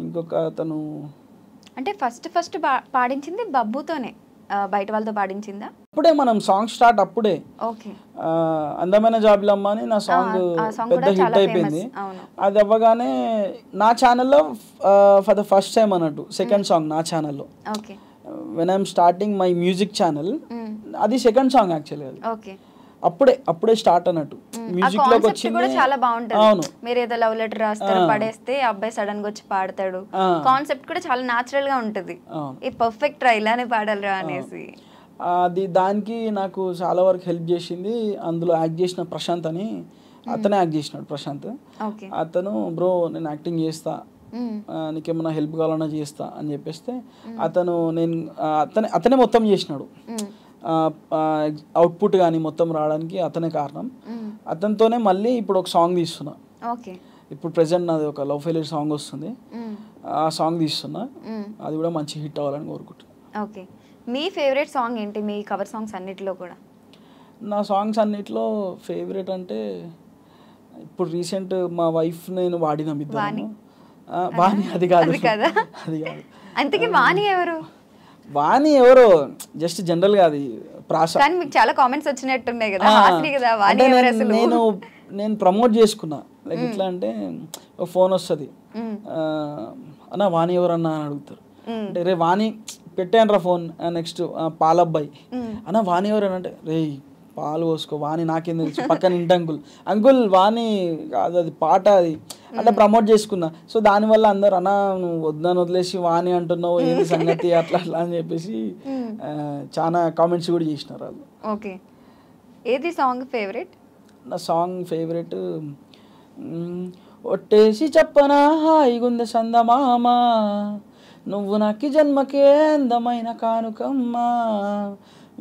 ఇంకొక అతను అంటే ఫస్ట్ పాడించింది బబ్బుతోనే, బయట వాళ్ళతో పాడించిందా? అప్పుడే మనం సాంగ్ స్టార్ట్ అప్పుడే అందమైన జాబిలమ్మ అని నా సాంగ్ పెద్ద హిట్ అయిపోయింది. అది అవ్వగానే నా ఛానల్లో ఫర్ ద ఫస్ట్ టైం అన్నట్టు సెకండ్ సాంగ్ నా ఛానల్లో, when I'm starting my music channel, అది సెకండ్ సాంగ్ యాక్చువల్లీ. అది అప్పుడే స్టార్ట్ అన్నట్టు మ్యూజిక్ లోకి వచ్చింది. చాలా బాగుంటుంది. అవును, మీరు ఏదో లవ్ లెటర్ రాస్తారు పడేస్తే అబ్బాయి సడన్ గా వచ్చి పాడతాడు, కాన్సెప్ట్ కూడా చాలా నాచురల్ గా ఉంటది. ఈ పర్ఫెక్ట్ రా ఇలానే పాడాలిరా అనేసి అది దానికి నాకు చాలా వరకు హెల్ప్ చేసింది. అందులో యాక్ట్ చేసిన ప్రశాంత్ అని అతనే యాక్ట్ చేసినాడు ప్రశాంత్. అతను బ్రో నేను యాక్టింగ్ చేస్తా, నీకేమన్నా హెల్ప్ కావాలన్నా చేస్తా అని చెప్పేస్తే అతనే మొత్తం చేసినాడు. అవుట్పుట్ కానీ మొత్తం రావడానికి అతనే కారణం. అతనితోనే మళ్ళీ ఇప్పుడు ఒక సాంగ్ తీస్తున్నా. ఇప్పుడు ప్రెసెంట్ నాది ఒక లవ్ ఫెయిలియర్ సాంగ్ వస్తుంది, ఆ సాంగ్ తీస్తున్నా. అది కూడా మంచి హిట్ అవ్వాలని కోరుకుంటున్నా. మీ ఫేవరెట్ సాంగ్ ఏంటి మీ కవర్ సాంగ్స్ అన్నిటిలో కూడా? నా సాంగ్స్ అన్నిటిలో ఫేవరెట్ అంటే ఇప్పుడు రీసెంట్ మా వైఫ్ నేను వాడిన వాణి, అది కాదు. అంతకీ వాణి ఎవరు? వాణి ఎవరో జస్ట్ జనరల్ గా అది ప్రాస. కానీ మీకు చాలా కామెంట్స్ వచ్చినట్టున్నాయి కదా, హాస్ని కదా వాణి ఎవరు అసలు? నేను ప్రమోట్ చేసుకున్నా, లైక్ ఎట్లా అంటే ఒక ఫోన్ వస్తుంది, అన్న వాణి ఎవరన్నా అని అడుగుతారు. అంటే రే వాణి పెట్టాను ఫోన్. నెక్స్ట్ పాలబ్బాయి అన్న వాణి ఎవరు అంటే రే పాలు పోసుకో వాణి నాకేం తెలుసు, పక్కన ఇంటి అంకుల్ వాణి కాదు అది పాట అది అట్లా ప్రమోట్ చేసుకున్నా. సో దానివల్ల అందరు అన్న నువ్వు వద్దని వదిలేసి వాణి అంటున్నావు ఏంటి సంగతి అట్లా అట్లా అని చెప్పేసి చాలా కామెంట్స్ కూడా చేసినారు వాళ్ళు. ఓకే, ఏది సాంగ్ ఫేవరెట్? నా సాంగ్ ఫేవరెట్ ఒట్టేసి చెప్పనా హాయిగుంది సందమామ, నువ్వు నాకి జన్మకే అందమైన కానుకమ్మా,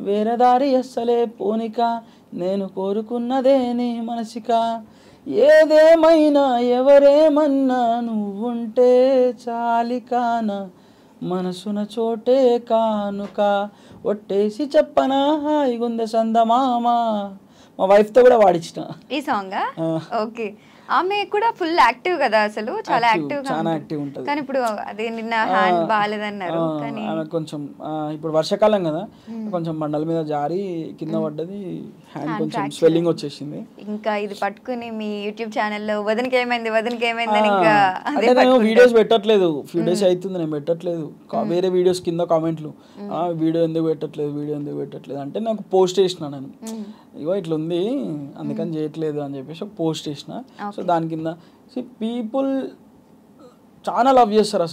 వేరే దారి అస్సలే పోనిక, నేను కోరుకున్నదే నీ మనసిక, ఏదేమైనా ఎవరేమన్నా నువ్వుంటే చాలికాన, మనసున చోటే కానుక, ఒట్టేసి చెప్పనా హాయిగుందె సందమామ. మా వైఫ్తో కూడా వాడించిన ఈ సాంగ్. ఓకే, ఆమె కూడా ఫుల్ యాక్టివ్ కదా అసలు, చాలా యాక్టివ్ ఉంటుంది. కానీ ఇప్పుడు అదే నిన్న హ్యాండ్ బాలేదన్నారు. కానీ కొంచెం ఇప్పుడు వర్షాకాలం కదా, కొంచెం బండల మీద జారి కింద పడ్డది, హ్యాండ్ కొంచెం స్వెల్లింగ్ వచ్చేసింది. ఇంకా ఇది పట్టుకుని మీ యూట్యూబ్ ఛానల్లో వదనకి ఏమైంది అని ఇంకా నేను వీడియోస్ పెట్టట్లేదు, ఫ్యూ డేస్ అవుతుంది నేను పెట్టట్లేదు. వేరే వీడియోస్ కింద కామెంట్లు వీడియో ఎందుకు పెట్టట్లేదు అంటే నాకు పోస్ట్ చేసిన, నేను ఇగో ఇట్లా ఉంది అందుకని చేయట్లేదు అని చెప్పేసి ఒక పోస్ట్ చేసిన. సో దాని కింద పీపుల్ చాలా లవ్ చేస్తారు.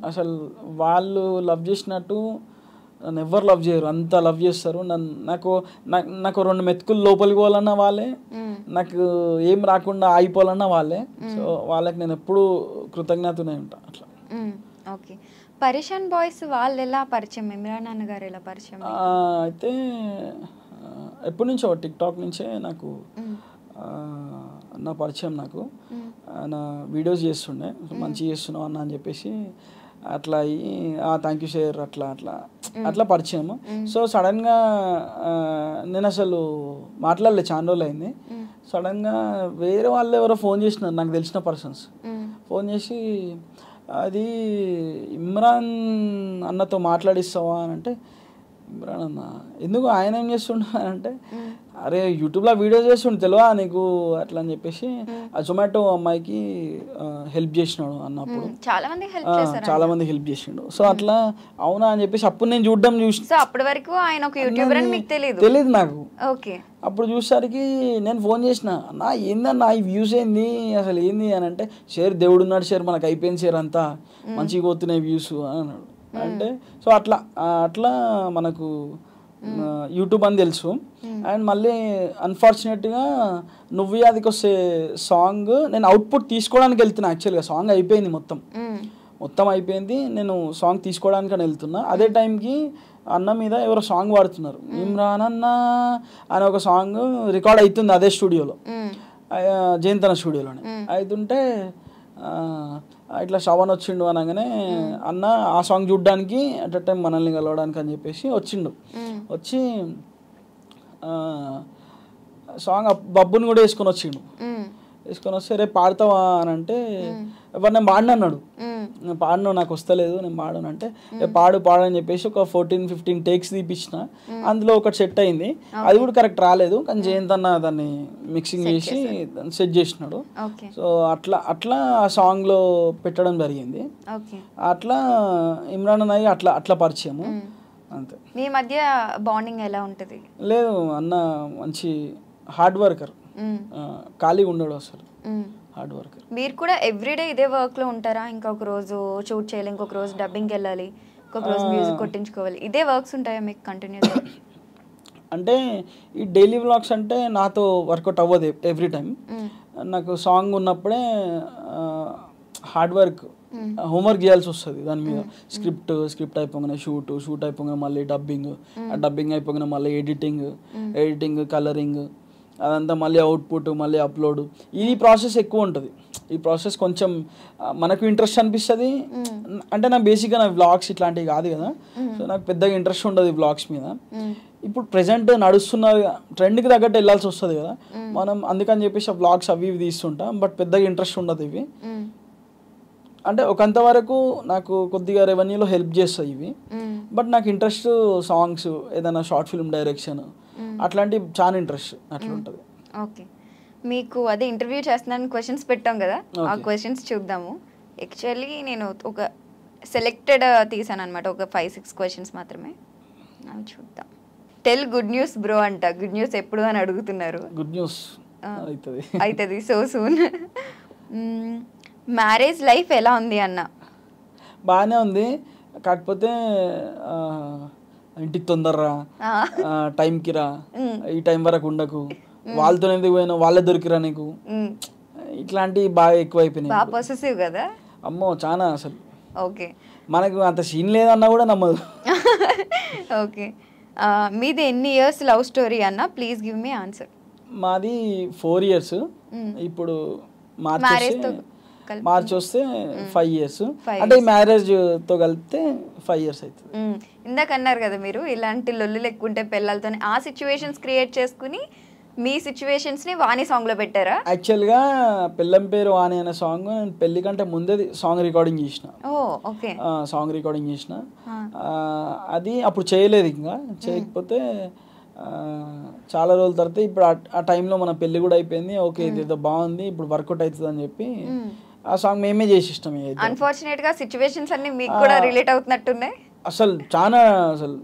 అసలు వాళ్ళు లవ్ చేసినట్టు నన్ను ఎవరు లవ్ చేయరు, అంత లవ్ చేస్తారు నన్ను. నాకు 2 మెతుకులు లోపలికి పోవాలన్నా వాళ్ళే, నాకు ఏం రాకుండా ఆగిపోవాలన్నా వాళ్ళే. సో వాళ్ళకి నేను ఎప్పుడు కృతజ్ఞతనే ఉంటా అట్లా. ఓకే, పరేషాన్ బాయ్స్ వాళ్ళు ఎలా పరిచయం, ఇమ్రాన్ అన్న గారు ఎలా పరిచయం? అయితే ఎప్పటి నుంచో టిక్టాక్ నుంచే నాకు నా పరిచయం. నాకు ఆయన వీడియోస్ చేస్తుండే, మంచిగా చేస్తున్నావు అన్న అని చెప్పేసి అట్లా అయ్యి థ్యాంక్ యూ సార్ అట్లా పరిచయం. సో సడన్గా నేను అసలు మాట్లాడలే, చాలా రోజులు అయింది. సడన్గా వేరే వాళ్ళు ఎవరో ఫోన్ చేసినారు, నాకు తెలిసిన పర్సన్స్ ఫోన్ చేసి అది ఇమ్రాన్ అన్నతో మాట్లాడిస్తావా అని అంటే, ఇమ్రాన్ అన్న ఎందుకు, ఆయన ఏం చేస్తుండ అంటే, అరే యూట్యూబ్లో వీడియోస్ చేస్తుండే తెలియదా నీకు అట్లా అని చెప్పేసి ఆ జొమాటో అమ్మాయికి హెల్ప్ చేసినాడు అన్నప్పుడు, చాలా మంది హెల్ప్ చేసిండు. సో అట్లా అవునా అని చెప్పేసి అప్పుడు నేను చూసిన, అప్పటి వరకు ఆయన ఒక యూట్యూబర్ అని మీకు తెలియదు నాకు. ఓకే, అప్పుడు చూసేసరికి నేను ఫోన్ చేసిన, నా ఏందన్నా ఈ వ్యూస్ ఏంది అసలు ఏంది అని అంటే, షేర్ దేవుడు ఉన్నాడు షేర్, మనకు అయిపోయింది షేర్, అంతా మంచిగా పోతున్నాయి వ్యూస్ అని అన్నాడు. అంటే సో అట్లా మనకు యూట్యూబ్ అని తెలుసు. అండ్ మళ్ళీ అన్ఫార్చునేట్గా నువ్వు యాదికి వస్తే సాంగ్ నేను అవుట్పుట్ తీసుకోవడానికి వెళ్తున్నా. యాక్చువల్గా సాంగ్ అయిపోయింది, మొత్తం అయిపోయింది, నేను సాంగ్ తీసుకోవడానికి అని వెళ్తున్నా. అదే టైంకి అన్న మీద ఎవరో సాంగ్ పాడుతున్నారు, ఇమ్రాన్ అన్న అని ఒక సాంగ్ రికార్డ్ అవుతుంది అదే స్టూడియోలో, జయంతన స్టూడియోలోనే అవుతుంటే ఇట్లా శ్రవణ్ వచ్చిండు అనగానే అన్న ఆ సాంగ్ చూడడానికి అట్ టైం మనల్ని కలవడానికి అని చెప్పేసి వచ్చిండు. వచ్చి సాంగ్ బబ్బుని కూడా వేసుకొని వస్తే రేపు పాడతావా అని అంటే, ఎవరు నేను పాడిన అన్నాడు. నేను పాడను, నాకు వస్తలేదు, నేను పాడను అంటే, పాడు అని చెప్పేసి ఒక 14-15 టేక్స్ తీపించిన. అందులో ఒకటి సెట్ అయింది, అది కూడా కరెక్ట్ రాలేదు, కానీ జయంత్ అన్న దాన్ని మిక్సింగ్ చేసి సెట్ చేసినాడు. సో అట్లా ఆ సాంగ్లో పెట్టడం జరిగింది. అట్లా ఇమ్రాన్ అన్నయ్య అట్లా పరిచయము అంతే. మీ మధ్య బాండింగ్ ఎలా ఉంటుంది? లేదు, అన్న మంచి హార్డ్ వర్కర్, ఖాళీగా ఉండడు అసలు, హార్డ్ వర్కర్. మీరు కూడా ఎవ్రీడే ఇదే వర్క్లో ఉంటారా? ఇంకొక రోజు షూట్ చేయాలి, ఇంకొక రోజు డబ్బింగ్కి వెళ్ళాలి, ఇంకొక రోజు మ్యూజిక్ కొట్టించుకోవాలి, ఇదే వర్క్స్ ఉంటాయా మీకు కంటిన్యూస్గా? అంటే ఈ డైలీ వ్లాగ్స్ అంటే నాతో వర్కౌట్ అవ్వదు ఎవ్రీ టైం. నాకు సాంగ్ ఉన్నప్పుడే హార్డ్ వర్క్, హోంవర్క్ చేయాల్సి వస్తుంది దాని మీద. స్క్రిప్ట్ అయిపోగానే షూట్ అయిపోగానే మళ్ళీ డబ్బింగ్ అయిపోగానే మళ్ళీ ఎడిటింగ్ కలరింగ్, అదంతా మళ్ళీ అవుట్పుట్, మళ్ళీ అప్లోడ్. ఈ ప్రాసెస్ ఎక్కువ ఉంటుంది. ఈ ప్రాసెస్ కొంచెం మనకు ఇంట్రెస్ట్ అనిపిస్తుంది. అంటే నాకు బేసిక్గా నా వ్లాగ్స్ ఇట్లాంటివి కాదు కదా, సో నాకు పెద్దగా ఇంట్రెస్ట్ ఉండదు వ్లాగ్స్ మీద. ఇప్పుడు ప్రెజెంట్ నడుస్తున్న ట్రెండ్కి తగ్గట్టు వెళ్ళాల్సి వస్తుంది కదా మనం, అందుకని చెప్పేసి ఆ వ్లాగ్స్ అవి ఇవి తీస్తుంటాం. బట్ పెద్దగా ఇంట్రెస్ట్ ఉండదు ఇవి. అంటే ఒకంతవరకు నాకు కొద్దిగా రెవెన్యూలో హెల్ప్ చేస్తాయి ఇవి. బట్ నాకు ఇంట్రెస్ట్ సాంగ్స్, ఏదైనా షార్ట్ ఫిల్మ్ డైరెక్షన్ అట్లాంటివి చాలా ఇంట్రెస్ట్ అట్లా ఉంటుంది. ఓకే, మీకు అదే ఇంటర్వ్యూ చేస్తున్నాను క్వశ్చన్స్ పెట్టాం కదా, ఆ క్వశ్చన్స్ చూద్దాము. యాక్చువల్లీ నేను ఒక సెలెక్టెడ్ తీసాను అనమాట, ఒక 5-6 క్వశ్చన్స్ మాత్రమే. చూద్దాం. టెల్ గుడ్ న్యూస్ బ్రో అంట. గుడ్ న్యూస్ ఎప్పుడు అని అడుగుతున్నారు. గుడ్ న్యూస్ అవుతుంది సో సూన్. మ్యారేజ్ లైఫ్ ఎలా ఉంది అన్న? బాగానే ఉంది, కాకపోతే ఇంటికి తొందరరా, టైంకి రా, ఈ టైం వరకు ఉండకు, వాళ్ళతో ఎందుకు పోయినా, వాళ్ళే దొరికిరా నీకు, ఇట్లాంటివి బాగా ఎక్కువ అయిపోయినాయి. బాగా పొసెసివ్ కదా? అమ్మో చాలా అసలు. ఓకే, మనకు అంత సీన్ లేదన్నా కూడా నమ్మదు. ఓకే, మీది ఎన్ని ఇయర్స్ లవ్ స్టోరీ అన్న? Please give me answer. మాది 4 years. ఇప్పుడు మార్చ్ వస్తే 5 years. అంటే మ్యారేజ్ తో కలిపితే 5 years అవుతుంది. ఇందాక అన్నారు కదా మీరు ఇలాంటి లొల్లులు ఎక్కువ ఉంటే పిల్లలతో, ఆ సిచ్యువేషన్స్ క్రియేట్ చేసుకుని మీ సిచ్యువేషన్స్ ని వాణి సాంగ్ లో పెట్టారా? యాక్చువల్గా పెళ్ళం పేరు వాణి అనే సాంగ్ నేను పెళ్లి కంటే ముందే సాంగ్ రికార్డింగ్ చేసిన. సాంగ్ రికార్డింగ్ చేసిన, అది అప్పుడు చేయలేదు. ఇంకా చేయకపోతే చాలా రోజుల తర్వాత ఇప్పుడు ఆ టైంలో మన పెళ్లి కూడా అయిపోయింది. ఓకే, ఇదేదో బాగుంది, ఇప్పుడు వర్కౌట్ అవుతుంది అని చెప్పి ఆ సాంగ్ మేమే చేసి ఇష్టం. అన్ఫార్చునేట్ గా సిచ్యువేషన్స్ అన్ని మీకు కూడా రిలేట్ అవుతున్నట్టున్నాయి. అసలు చాలా అసలు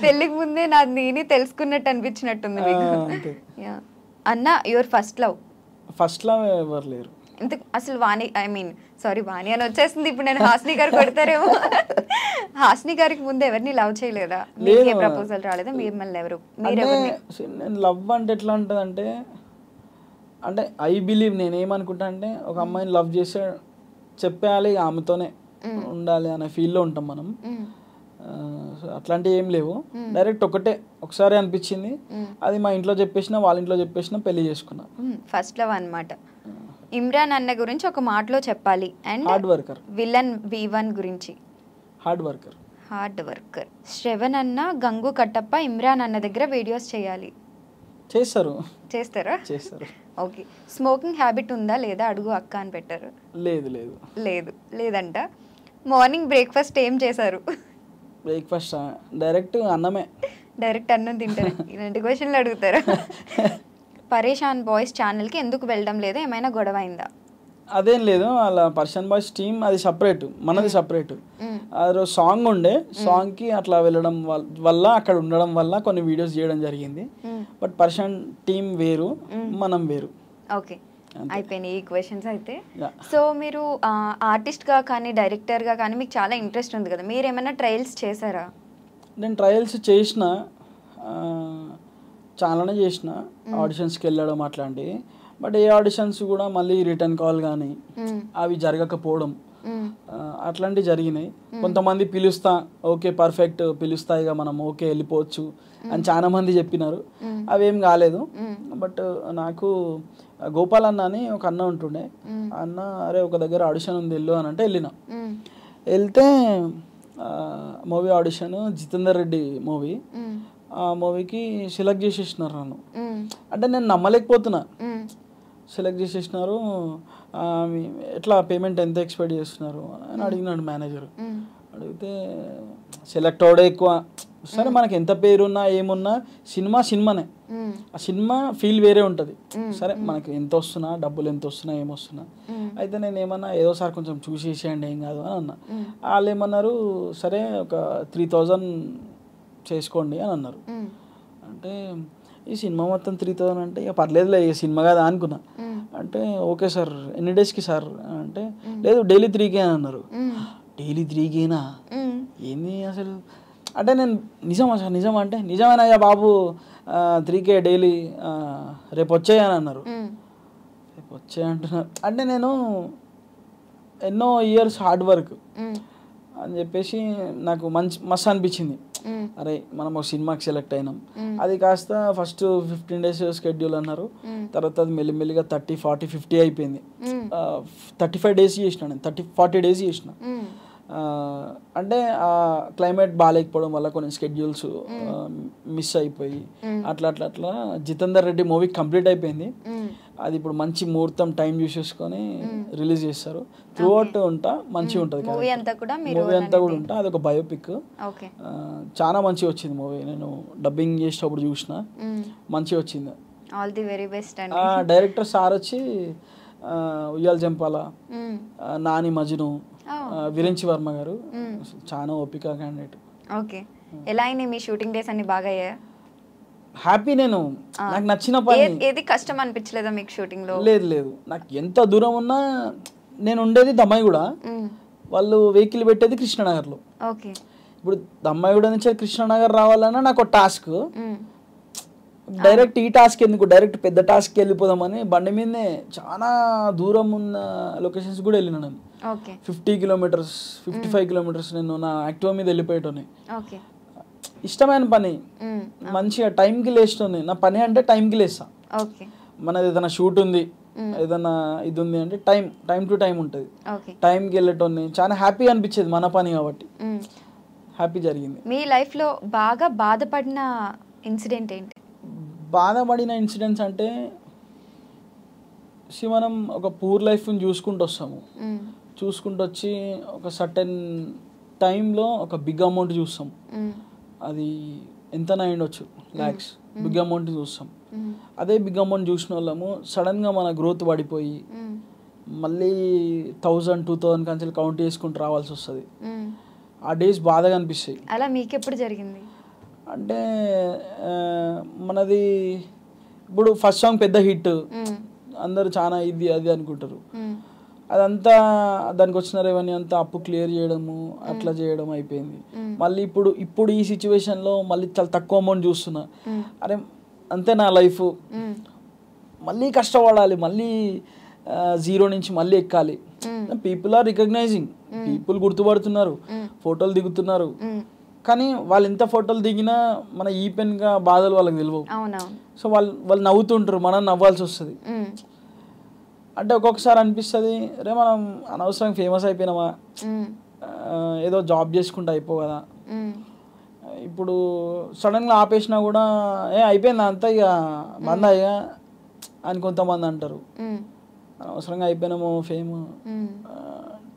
పెళ్లికి ముందే నాది నేనే తెలుసుకున్నట్టు అనిపించినట్టుంది మీకు. అన్న your first love? First love ఎవరు లేరు. ఇంత అసలు వాణి సారీ వాణి అని వచ్చేస్తుంది ఇప్పుడు, నేను హాస్ని గారు కొడతారేమో. హాస్ని గారికి ముందు ఎవరిని లవ్ చేయలేదా? మీకు ఏ ప్రపోజల్ రాలేదా? మిమ్మల్ని ఎవరు నేను లవ్ అంటే ఎట్లా ఉంటుందంటే, అంటే ఐ బిలీవ్ నేను ఏమనుకుంటా అంటే ఒక అమ్మాయిని లవ్ చేస్తే చెప్పేయాలి, ఆమెతోనే ఉండాలి అనే ఫీల్లో ఉంటాం మనం. అట్లాంటివి ఏం లేవు, డైరెక్ట్ ఒకసారి అనిపించింది, అది మా ఇంట్లో చెప్పేసిన, వాళ్ళ ఇంట్లో చెప్పేసిన, పెళ్లి చేసుకున్నా. ఫస్ట్ లవ్ అన్నమాట. ఇమ్రాన్ అన్న గురించి ఒక మాటలో చెప్పాలి and hard worker. Villain V1 గురించి హార్డ్ వర్కర్. శ్రవణ్ అన్న, గంగు కట్టప్ప ఇమ్రాన్ అన్న దగ్గర వీడియోస్ చేయాలి. చేస్తారా? ఓకే. స్మోకింగ్ హ్యాబిట్ ఉందా లేదా అడుగు అక్క అని పెట్టారు. లేదంట. మార్నింగ్ బ్రేక్ఫాస్ట్ ఏం చేశారు? బ్రేక్ఫాస్ట్ డైరెక్ట్ అన్నమే. డైరెక్ట్ అన్నం తింటారు. ఇలాంటి క్వశ్చన్లు అడుగుతారా? పరేషాన్ బాయ్స్ ఛానల్కి ఎందుకు వెళ్ళడం లేదా? ఏమైనా గొడవ అయిందా? అదేం లేదు, వాళ్ళ పర్సన్ బాయ్స్ టీమ్ అది సపరేట్, మనది సపరేట్. అది సాంగ్ ఉండే, సాంగ్కి అట్లా వెళ్ళడం వల్ల, అక్కడ ఉండడం వల్ల కొన్ని వీడియోస్ చేయడం జరిగింది. బట్ పర్సన్ టీమ్ వేరు, మనం వేరు. ఓకే, అయిపోయినాయి ఈ క్వశ్చన్స్ అయితే. సో మీరు ఆర్టిస్ట్గా కానీ డైరెక్టర్గా కానీ మీకు చాలా ఇంట్రెస్ట్ ఉంది కదా, మీరు ఏమైనా ట్రయల్స్ చేశారా? నేను ట్రయల్స్ చేసిన, చాలానే చేసిన, ఆడిషన్స్కి వెళ్ళడం అట్లాంటివి. బట్ ఏ ఆడిషన్స్ కూడా మళ్ళీ రిటర్న్ కాల్ కానీ అవి జరగకపోవడం అట్లాంటివి జరిగినాయి. కొంతమంది పిలుస్తా, ఓకే పర్ఫెక్ట్ పిలుస్తా, ఇక మనం ఓకే వెళ్ళిపోవచ్చు అని చాలా మంది చెప్పినారు, అవేం కాలేదు. బట్ నాకు గోపాల్ అన్న అని ఒక అన్న ఉంటుండే, అన్న అరే ఒక దగ్గర ఆడిషన్ ఉంది వెళ్ళు అని అంటే వెళ్ళిన. వెళ్తే movie audition Jitender Reddy movie, ఆ మూవీకి సెలెక్ట్ చేసేసినారు నన్ను. అంటే నేను నమ్మలేకపోతున్నా, సెలెక్ట్ చేసేసినారు. ఎట్లా పేమెంట్ ఎంత ఎక్స్పెక్ట్ చేస్తున్నారు అని అడిగినాడు మేనేజర్. అడిగితే సెలెక్ట్ అవడే ఎక్కువ. సరే మనకి ఎంత పేరున్నా ఏమున్నా సినిమానే, ఆ సినిమా ఫీల్ వేరే ఉంటుంది. సరే మనకి ఎంత వస్తున్నా, డబ్బులు ఎంత వస్తున్నా, ఏమొస్తున్నా. అయితే నేను ఏమన్నా ఏదోసారి కొంచెం చూసేసేయండి ఏం కాదు అని అన్నా. వాళ్ళు ఏమన్నారు, సరే ఒక 3000 చేసుకోండి అని అన్నారు. అంటే ఈ సినిమా మొత్తం 3000 అంటే ఇక పర్లేదులే, ఈ సినిమా కదా అనుకున్నా. అంటే ఓకే సార్ ఎన్ని డేస్కి సార్ అంటే, లేదు డైలీ 3K అని అన్నారు. డైలీ 3Kనా ఏంది అసలు అంటే, నేను నిజమా సార్ నిజమా అంటే, నిజమేనా బాబు 3K డైలీ, రేపు వచ్చాయని అన్నారు. రేపు వచ్చాయంటున్నారు అంటే, నేను ఎన్నో ఇయర్స్ హార్డ్ వర్క్ అని చెప్పేసి నాకు మస్తు అనిపించింది. అరే మనం ఒక సినిమాకి సెలెక్ట్ అయినాం, అది కాస్త ఫస్ట్ 15 days స్కెడ్యూల్ అన్నారు, తర్వాత అది మెల్లిమెల్లిగా 30, 40, 50 అయిపోయింది. 35 days చేసిన, నేను 40 days చేసిన. అంటే క్లైమేట్ బాగాలేకపోవడం వల్ల కొన్ని స్కెడ్యూల్స్ మిస్ అయిపోయి అట్లా జితేందర్ రెడ్డి మూవీ కంప్లీట్ అయిపోయింది. అది ఇప్పుడు మంచి ముహూర్తం టైం చూసేసుకొని రిలీజ్ చేస్తారు. త్రూ అవుట్ ఉంటా, మంచిగా ఉంటుంది మూవీ అంతా కూడా ఉంటా. అది ఒక బయోపిక్, చాలా మంచిగా వచ్చింది మూవీ. నేను డబ్బింగ్ చేసేటప్పుడు చూసిన, మంచిగా వచ్చింది. All the very best. Director sir వచ్చి ఉయ్యాల జంపాల, నాని మజ్ను, విరించి వర్మ గారు, చాలా ఓపిక క్యాండిడేట్. ఓకే, ఎలా అయినాయి మీ షూటింగ్ డేస్ అన్ని? బాగా అయ్యాయా? హ్యాపీ. నేను నాకు నచ్చిన పని. ఏది కష్టం అనిపించలేదా మీకు షూటింగ్ లో? లేదు, నాకు ఎంత దూరం ఉన్నా, నేను ఉండేది దమ్మాయిగూడ, వాళ్ళు వెహికల్ పెట్టేది కృష్ణనగర్లో. ఓకే, ఇప్పుడు దమ్మాయిగూడ నుంచి కృష్ణనగర్ రావాలన్నా నాకు ఒక టాస్క్. డైరెక్ట్ ఈ టాస్క్ ఎందుకు, డైరెక్ట్ పెద్ద టాస్క్కి వెళ్ళిపోదామని బండి మీదనే చాలా దూరం ఉన్న లొకేషన్స్ కూడా వెళ్ళినా నేను. 50 kilometers 55 kilometers నేను నా యాక్టివా మీద వెళ్ళిపోయేటోని. ఇష్టమైన పని, మంచిగా టైంకి లేచేటోని. నా పని అంటే టైంకి లేస్తా. మనది ఏదైనా షూట్ ఉంది, ఏదైనా ఇది ఉంది అంటే టైం టు టైం ఉంటుంది, టైంకి వెళ్ళేటోని. చాలా హ్యాపీ అనిపించేది, మన పని కాబట్టి హ్యాపీ జరిగింది. మీ లైఫ్లో బాగా బాధపడిన ఇన్సిడెంట్ ఏంటి? బాధపడిన ఇన్సిడెంట్స్ అంటే, మనం ఒక పూర్ లైఫ్ని చూసుకుంటూ వచ్చి ఒక సర్టెన్ టైంలో ఒక బిగ్ అమౌంట్ చూస్తాం. అది ఎంత అయ్యుండొచ్చు, lakhs, బిగ్ అమౌంట్ చూస్తాం. అదే బిగ్ అమౌంట్ చూసిన వాళ్ళము సడన్గా మన గ్రోత్ పడిపోయి మళ్ళీ 1000, 2000 కంచెలు కౌంట్ చేసుకుంటూ రావాల్సి వస్తుంది. ఆ డేస్ బాధగా అనిపిస్తాయి. అలా మీకు ఎప్పుడు జరిగింది? అంటే మనది ఇప్పుడు ఫస్ట్ సాంగ్ పెద్ద హిట్, అందరు చాలా ఇది అది అనుకుంటారు. అదంతా దానికి వచ్చిన రెవెన్యూ అంతా అప్పు క్లియర్ చేయడము అట్లా చేయడం అయిపోయింది. మళ్ళీ ఇప్పుడు ఈ సిచ్యువేషన్లో మళ్ళీ చాలా తక్కువ అమౌంట్ చూస్తున్నా. అరే అంతే నా లైఫ్, మళ్ళీ కష్టపడాలి, మళ్ళీ జీరో నుంచి మళ్ళీ ఎక్కాలి. పీపుల్ ఆర్ రికగ్నైజింగ్, పీపుల్ గుర్తుపడుతున్నారు, ఫోటోలు దిగుతున్నారు. కానీ వాళ్ళు ఎంత ఫోటోలు దిగినా మన ఈ పెన్గా బాధలు వాళ్ళకి తెలియవు. సో వాళ్ళు నవ్వుతుంటారు, మనం నవ్వాల్సి వస్తుంది. అంటే ఒక్కొక్కసారి అనిపిస్తుంది, రే మనం అనవసరంగా ఫేమస్ అయిపోయినామా, ఏదో జాబ్ చేసుకుంటే అయిపో కదా. ఇప్పుడు సడన్గా ఆపేసినా కూడా అయిపోయిందా అంతా ఇక మంద ఇక అని కొంతమంది అంటారు. అనవసరంగా అయిపోయినాము ఫేమ్,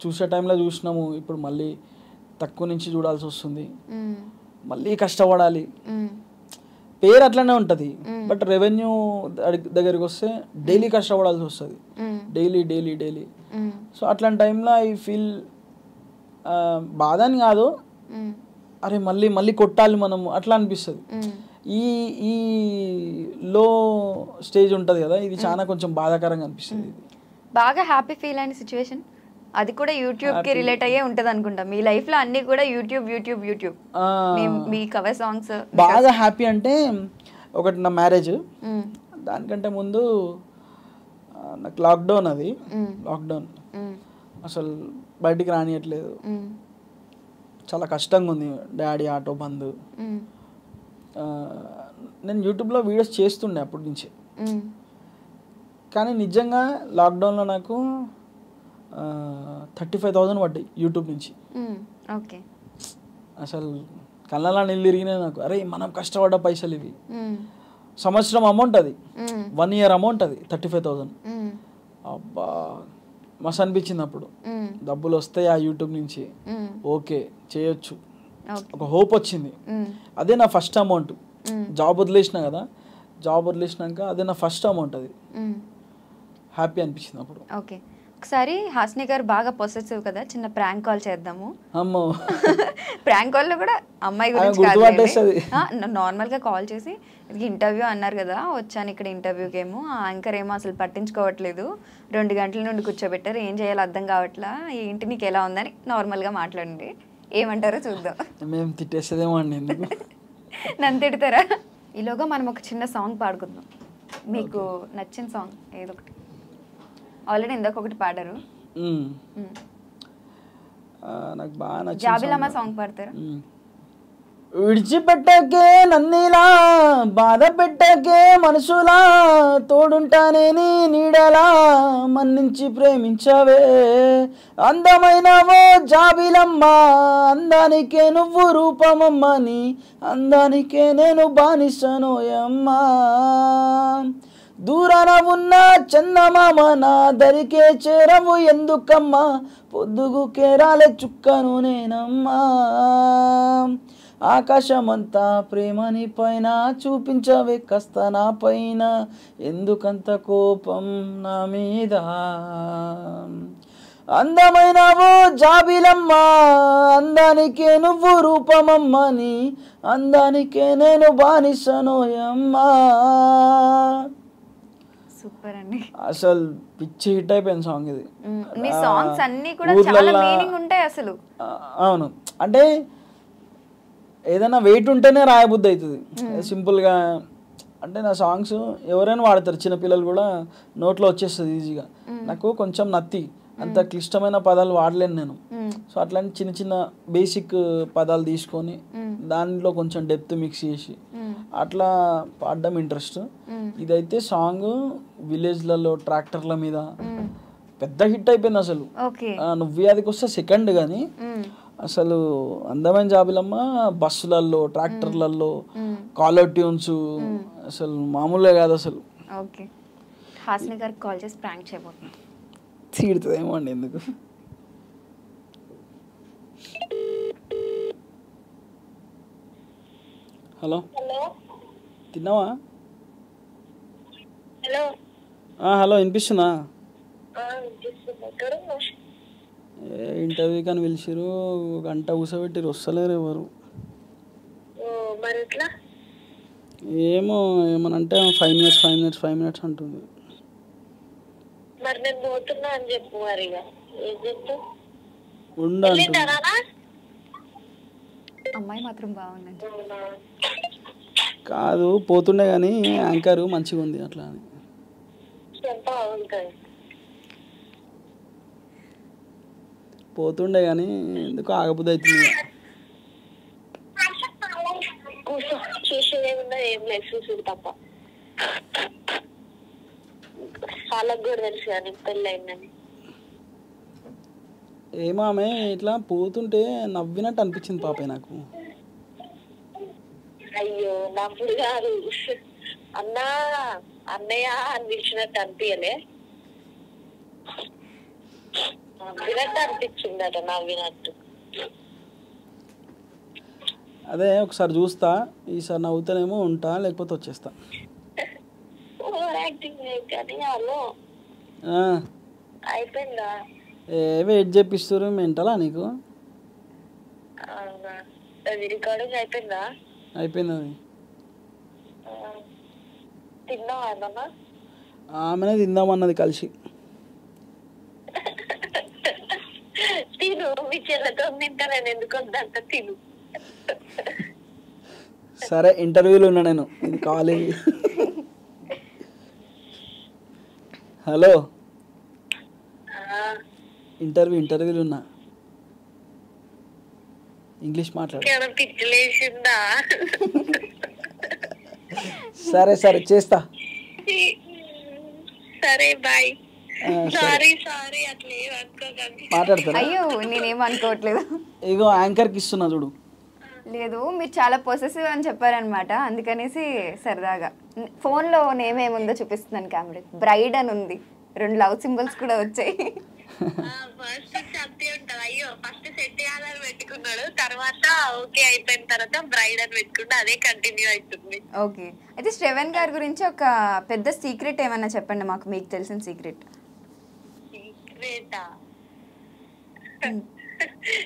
చూసే టైంలో చూసినాము, ఇప్పుడు మళ్ళీ తక్కువ నుంచి చూడాల్సి వస్తుంది, మళ్ళీ కష్టపడాలి. పేరు అట్లనే ఉంటుంది, బట్ రెవెన్యూ దగ్గరికి వస్తే డైలీ కష్టపడాల్సి వస్తుంది, డైలీ. సో అట్లాంటి టైంలో ఐ ఫీల్ బాధ అని కాదు, అరే మళ్ళీ కొట్టాలి మనము అట్లా అనిపిస్తుంది. ఈ లో స్టేజ్ ఉంటుంది కదా, ఇది చాలా కొంచెం బాధాకరంగా అనిపిస్తుంది. బాగా హ్యాపీ ఫీల్ అయిన సిచ్యువేషన్ అది కూడా యూట్యూబ్కి రిలేట్ అయ్యే ఉంటుంది అనుకుంటా. మీ లైఫ్లో అన్నీ కూడా యూట్యూబ్. మీ కవర్ సాంగ్స్ బాగా హ్యాపీ అంటే ఒకటి నా మ్యారేజ్, దానికంటే ముందు నాకు లాక్డౌన్ అసలు బయటికి రానియట్లేదు, చాలా కష్టంగా ఉంది. డాడీ ఆటో బంద్. నేను యూట్యూబ్లో వీడియోస్ చేస్తుండే అప్పటి నుంచి, కానీ నిజంగా లాక్డౌన్లో నాకు 35,000 పడ్డాయి యూట్యూబ్ నుంచి. ఓకే, అసలు కళ్ళలా నీళ్ళు తిరిగినాయి నాకు. అరే మనం కష్టపడ్డ పైసలు ఇవి, సంవత్సరం అమౌంట్ అది, 1 year అమౌంట్ అది 35,000. అబ్బా మస్తు అనిపించింది అప్పుడు. డబ్బులు వస్తాయి ఆ యూట్యూబ్ నుంచి, ఓకే చేయొచ్చు, ఒక హోప్ వచ్చింది. అదే నా ఫస్ట్ అమౌంట్. జాబ్ వదిలేసిన కదా, జాబ్ వదిలేసినాక అదే నా ఫస్ట్ అమౌంట్. అది హ్యాపీ అనిపించింది అప్పుడు. ఓకే, ఒకసారి హాస్ని గారు బాగా పొసెసివ్ కదా, చిన్న ప్రాంక్ కాల్ చేద్దాము. అమ్మో, ప్రాంక్ కాల్లో కూడా అమ్మాయి గురించి కాదు, నార్మల్గా కాల్ చేసి ఇది ఇంటర్వ్యూ అన్నారు కదా, వచ్చాను ఇక్కడ ఇంటర్వ్యూకి ఏమో, ఆ యాంకర్ ఏమో అసలు పట్టించుకోవట్లేదు, 2 గంటల నుండి కూర్చోబెట్టారు, ఏం చేయాలో అర్థం కావట్లా, ఏంటి నీకు ఎలా ఉందని నార్మల్గా మాట్లాడండి, ఏమంటారో చూద్దాం. మేము తిట్టేసేదేమో అండి, నన్ను తిడతారా? ఈలోగా మనం ఒక చిన్న సాంగ్ పాడుకుందాం, మీకు నచ్చిన సాంగ్ ఏదో ఒకటి. ఆల్రెడీ ఇందాక ఒకటి పాడారు, నాకు బాగా నచ్చింది. జాబిలమ్మ సాంగ్ పాడతారు. విడిచిపెట్టకే నన్నిలా, బాధ పెట్టకే మనసులా, తోడుంటానే నీ నీడలా, మన్నించి ప్రేమించవే అందమైనవో జాబిలమ్మ, అందానికే నువ్వు రూపమమ్మని, అందానికే నేను బానిసనోయమ్మా, దూరాన ఉన్న చందమామ నా దరికే చేరవు ఎందుకమ్మా, పొద్దుగు కేరాలే చుక్కను నేనమ్మా, ఆకాశమంతా ప్రేమని పైన చూపించవే కాస్త నా పైన, ఎందుకంత కోపం నా మీద, అందమైనవో జాబిలమ్మ, అందానికే నువ్వు రూపమమ్మని, అందానికే నేను బానిసనోయమ్మా. సూపర్ అండి, అసలు పిచ్చి హిట్ అయిపోయింది సాంగ్ ఇది. మీ సాంగ్స్ అన్నీ కూడా చాలా మీనింగ్ ఉంటాయి అసలు. అవును, అంటే ఏదైనా వెయిట్ ఉంటేనే రాయబుద్ధి అవుతుంది సింపుల్గా. అంటే నా సాంగ్స్ ఎవరైనా వాడతారు, చిన్నపిల్లలు కూడా నోట్లో వచ్చేస్తుంది ఈజీగా. నాకు కొంచెం నత్తి, అంత క్లిష్టమైన పదాలు వాడలేను నేను. సో అట్లాంటి చిన్న చిన్న బేసిక్ పదాలు తీసుకొని దానిలో కొంచెం డెప్త్ మిక్స్ చేసి అట్లా పాడడం ఇంట్రెస్ట్. ఇదైతే సాంగ్ విలేజ్లలో ట్రాక్టర్ల మీద పెద్ద హిట్ అయిపోయింది అసలు. నువ్వు అదికి వస్తే సెకండ్ కానీ అసలు అందమైన జాబిలమ్మ బస్సులలో ట్రాక్టర్లలో కాలర్ ట్యూన్స్ అసలు మామూలుగా కాదు అసలు. ఓకే, హాస్ని గారికి కాల్ చేసి ప్రాంక్ చేయబోతున్నా. తీడుతుందేమో అండి, ఎందుకు. హలో, తిన్నావా? హలో, వినిపిస్తుందా? ఇంటర్వ్యూ కానీ పిలిచిరు, గంట కూర్చోబెట్టిరు, వస్తలేరు ఎవరు. ఏమో ఏమనంటే 5 minutes అంటుంది. మరి నేను పోతున్నా అని చెప్పు మరి ఇక ఏం చెప్తూ ఉండంటు అమ్మాయి మాత్రం బాగుందండి. కాదు పోతుండే కానీ యాంకర్ మంచిగా ఉంది అట్లా అని. బాగుంటుంది పోతుండే కానీ ఎందుకు ఆగబుద్ధి అవుతుంది. కూర్చో చూసేదేమున్నా ఏం లేదు చూసుడు తప్ప. వాళ్ళకు కూడా తెలుసు కానీ పెళ్ళి అయిందని. ఏమామే ఇట్లా పోతుంటే నవ్వినట్టు అనిపించింది పాపే నాకు. అయ్యో నవ్వుడు కాదు అన్నా అన్నయ్య అని పిలిచినట్టు అనిపించలే, నవ్వినట్టు అనిపించిందట. నవ్వినట్టు అదే ఒకసారి చూస్తా, ఈసారి నవ్వుతానేమో ఉంటా లేకపోతే వచ్చేస్తా. యాక్టింగ్ కానీ వాళ్ళు అయిపోయిందా? వెయిట్ చేపిస్తారు మెంటలా నీకు? అవునా, అది రికార్డింగ్ అయిపోయిందా? అయిపోయింది అది. తిన్నావా ఏమన్నా? ఆమెనే తిందామన్నది కలిసి. తిను, మీ చెల్లెతో తింటా, నేను ఎందుకు వద్దంట తిను. సరే ఇంటర్వ్యూలో ఉన్నా నేను, ఇది కాలేజ్. హలో, ఇంటర్వ్యూలు ఉన్నా, ఇంగ్లీష్ మాట్లాడు. పిచ్చిలేసిందా? సరే సరే చేస్తా. సరే బాయ్. సారీ సారీ అట్లే అనుకోకండి. మాట్లాడతారా? అయ్యో నేనేం అనుకోవట్లేదు. ఇగో యాంకర్కి ఇస్తున్నా చూడు. లేదు, మీరు చాలా పొసెసివ్ అని చెప్పారనమాట, అందుకనేసి సరదాగా ఫోన్లో నేమ్ ఏముందో చూపిస్తున్నాను. కెమెరా బ్రైడ్ అని ఉంది, 2 లవ్ సింబల్స్ కూడా వచ్చాయి. ఫస్ట్ చెప్తే ఉంటది. అయ్యో ఫస్ట్ సెట్ చేయాలని పెట్టుకున్నాడు, తర్వాత ఓకే అయిపోయిన తర్వాత బ్రైడ్ అని పెట్టుకుంటే అదే కంటిన్యూ అవుతుంది. ఓకే, అయితే శ్రవణ్ గారి గురించి ఒక పెద్ద సీక్రెట్ ఏమన్నా చెప్పండి మాకు, మీకు తెలిసిన సీక్రెట్. సీక్రెటా?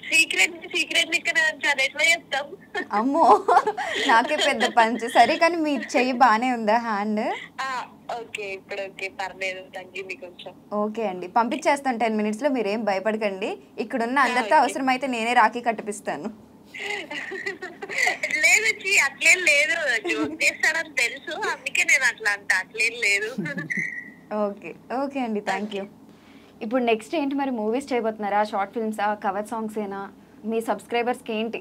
సీక్రెట్ ఇక్కడ ఎట్లా చెప్తాం? అమ్మో నాకే పెద్ద పంచు. సరే కానీ మీ చెయ్యి బానే ఉందా హ్యాండ్? ఓకే ఇప్పుడు ఓకే, పర్లేదు, తగ్గింది కొంచెం. ఓకే అండి, పంపించేస్తాను 10 minutes లో, మీరేం భయపడకండి. ఇక్కడున్న అందరితో అవసరమైతే నేనే రాఖీ కట్టిపిస్తాను. లేదు అట్లేం లేదు, చేస్తాడని తెలుసు, అందుకే నేను అట్లా అంట, అట్లేం లేదు. ఓకే ఓకే అండి, థ్యాంక్ యూ. ఇప్పుడు నెక్స్ట్ ఏంటి మరి, మూవీస్ చేయబోతున్నారా, షార్ట్ ఫిల్మ్సా, కవర్ సాంగ్స్ ఏనా? మీ సబ్స్క్రైబర్స్కి ఏంటి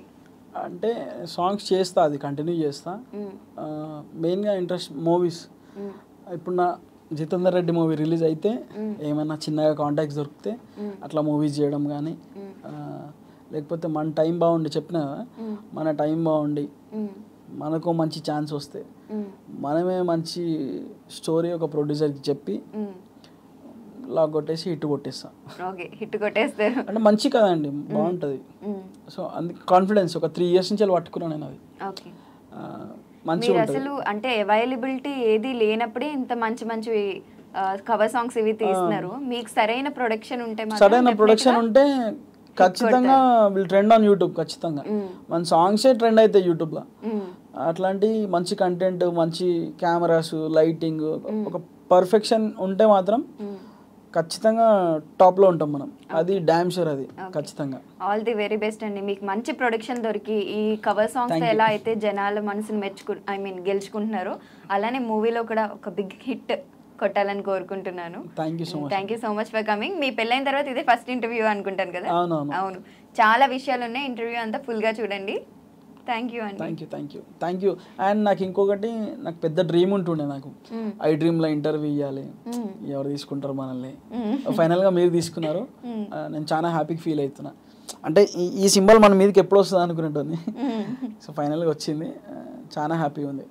అంటే సాంగ్స్ చేస్తా, అది కంటిన్యూ చేస్తా. మెయిన్గా ఇంట్రెస్ట్ మూవీస్. ఇప్పుడు నా జితేందర్ రెడ్డి మూవీ రిలీజ్ అయితే ఏమైనా చిన్నగా కాంటాక్ట్స్ దొరికితే అట్లా మూవీస్ చేయడం కానీ, లేకపోతే మన టైం బాగుండి, చెప్పిన మన టైం బాగుండి మనకు మంచి ఛాన్స్ వస్తే మనమే మంచి స్టోరీ ఒక ప్రొడ్యూసర్కి చెప్పి లాగ్ కొట్టేసి హిట్ కొట్టేస్తాం. ఓకే, హిట్ కొట్టేస్తారు అంటే మంచి కదండి, బాగుంటుంది. సో అందుకే కాన్ఫిడెన్స్ ఒక 3 years నుంచి పట్టుకున్నాను నేను. అది ఓకే, మంచిగా ఉంటుంది. అసలు అంటే అవైలబిలిటీ ఏది లేనప్పుడే ఇంత మంచి మంచి కవర్ సాంగ్స్ ఇవి తీస్తున్నారు. మీకు సరైన ప్రొడక్షన్ ఉంటే, సరైన ప్రొడక్షన్ ఉంటే ఖచ్చితంగా విల్ ట్రెండ్ ఆన్ యూట్యూబ్. ఖచ్చితంగా మన సాంగ్సే ట్రెండ్ అవుతాయి యూట్యూబ్లో. అట్లాంటి మంచి కంటెంట్, మంచి కెమెరాస్, లైటింగ్, ఒక పర్ఫెక్షన్ ఉంటే మాత్రం ఖచ్చితంగా టాప్లో ఉంటాం మనం. అది డామ్ షూర్, అది ఖచ్చితంగా. ఆల్ ది వెరీ బెస్ట్ అండి, మీకు మంచి ప్రొడక్షన్ దొరికి ఈ కవర్ సాంగ్స్ ఎలా అయితే జనాల మనసుని గెలుచుకుంటున్నారో, అలానే మూవీలో కూడా ఒక బిగ్ హిట్ కొట్టాలని కోరుకుంటున్నాను. Thank you so much for coming. మీ పెళ్ళైన తర్వాత ఇదే ఫస్ట్ ఇంటర్వ్యూ అనుకుంటాను కదా? అవును, చాలా విషయాలు ఉన్నాయి, ఇంటర్వ్యూ అంతా ఫుల్గా చూడండి. థ్యాంక్ యూ అండి. Thank you. అండ్ నాకు ఇంకొకటి, నాకు పెద్ద డ్రీమ్ ఉంటుండే, నాకు ఐ డ్రీమ్లో ఇంటర్వ్యూ ఇవ్వాలి, ఎవరు తీసుకుంటారు మనల్ని. ఫైనల్గా మీరు తీసుకున్నారు, నేను చాలా హ్యాపీగా ఫీల్ అవుతున్నా. అంటే ఈ సింబల్ మన మీదకి ఎప్పుడు వస్తుంది అనుకునేటోని, సో ఫైనల్గా వచ్చింది, చాలా హ్యాపీగా ఉంది.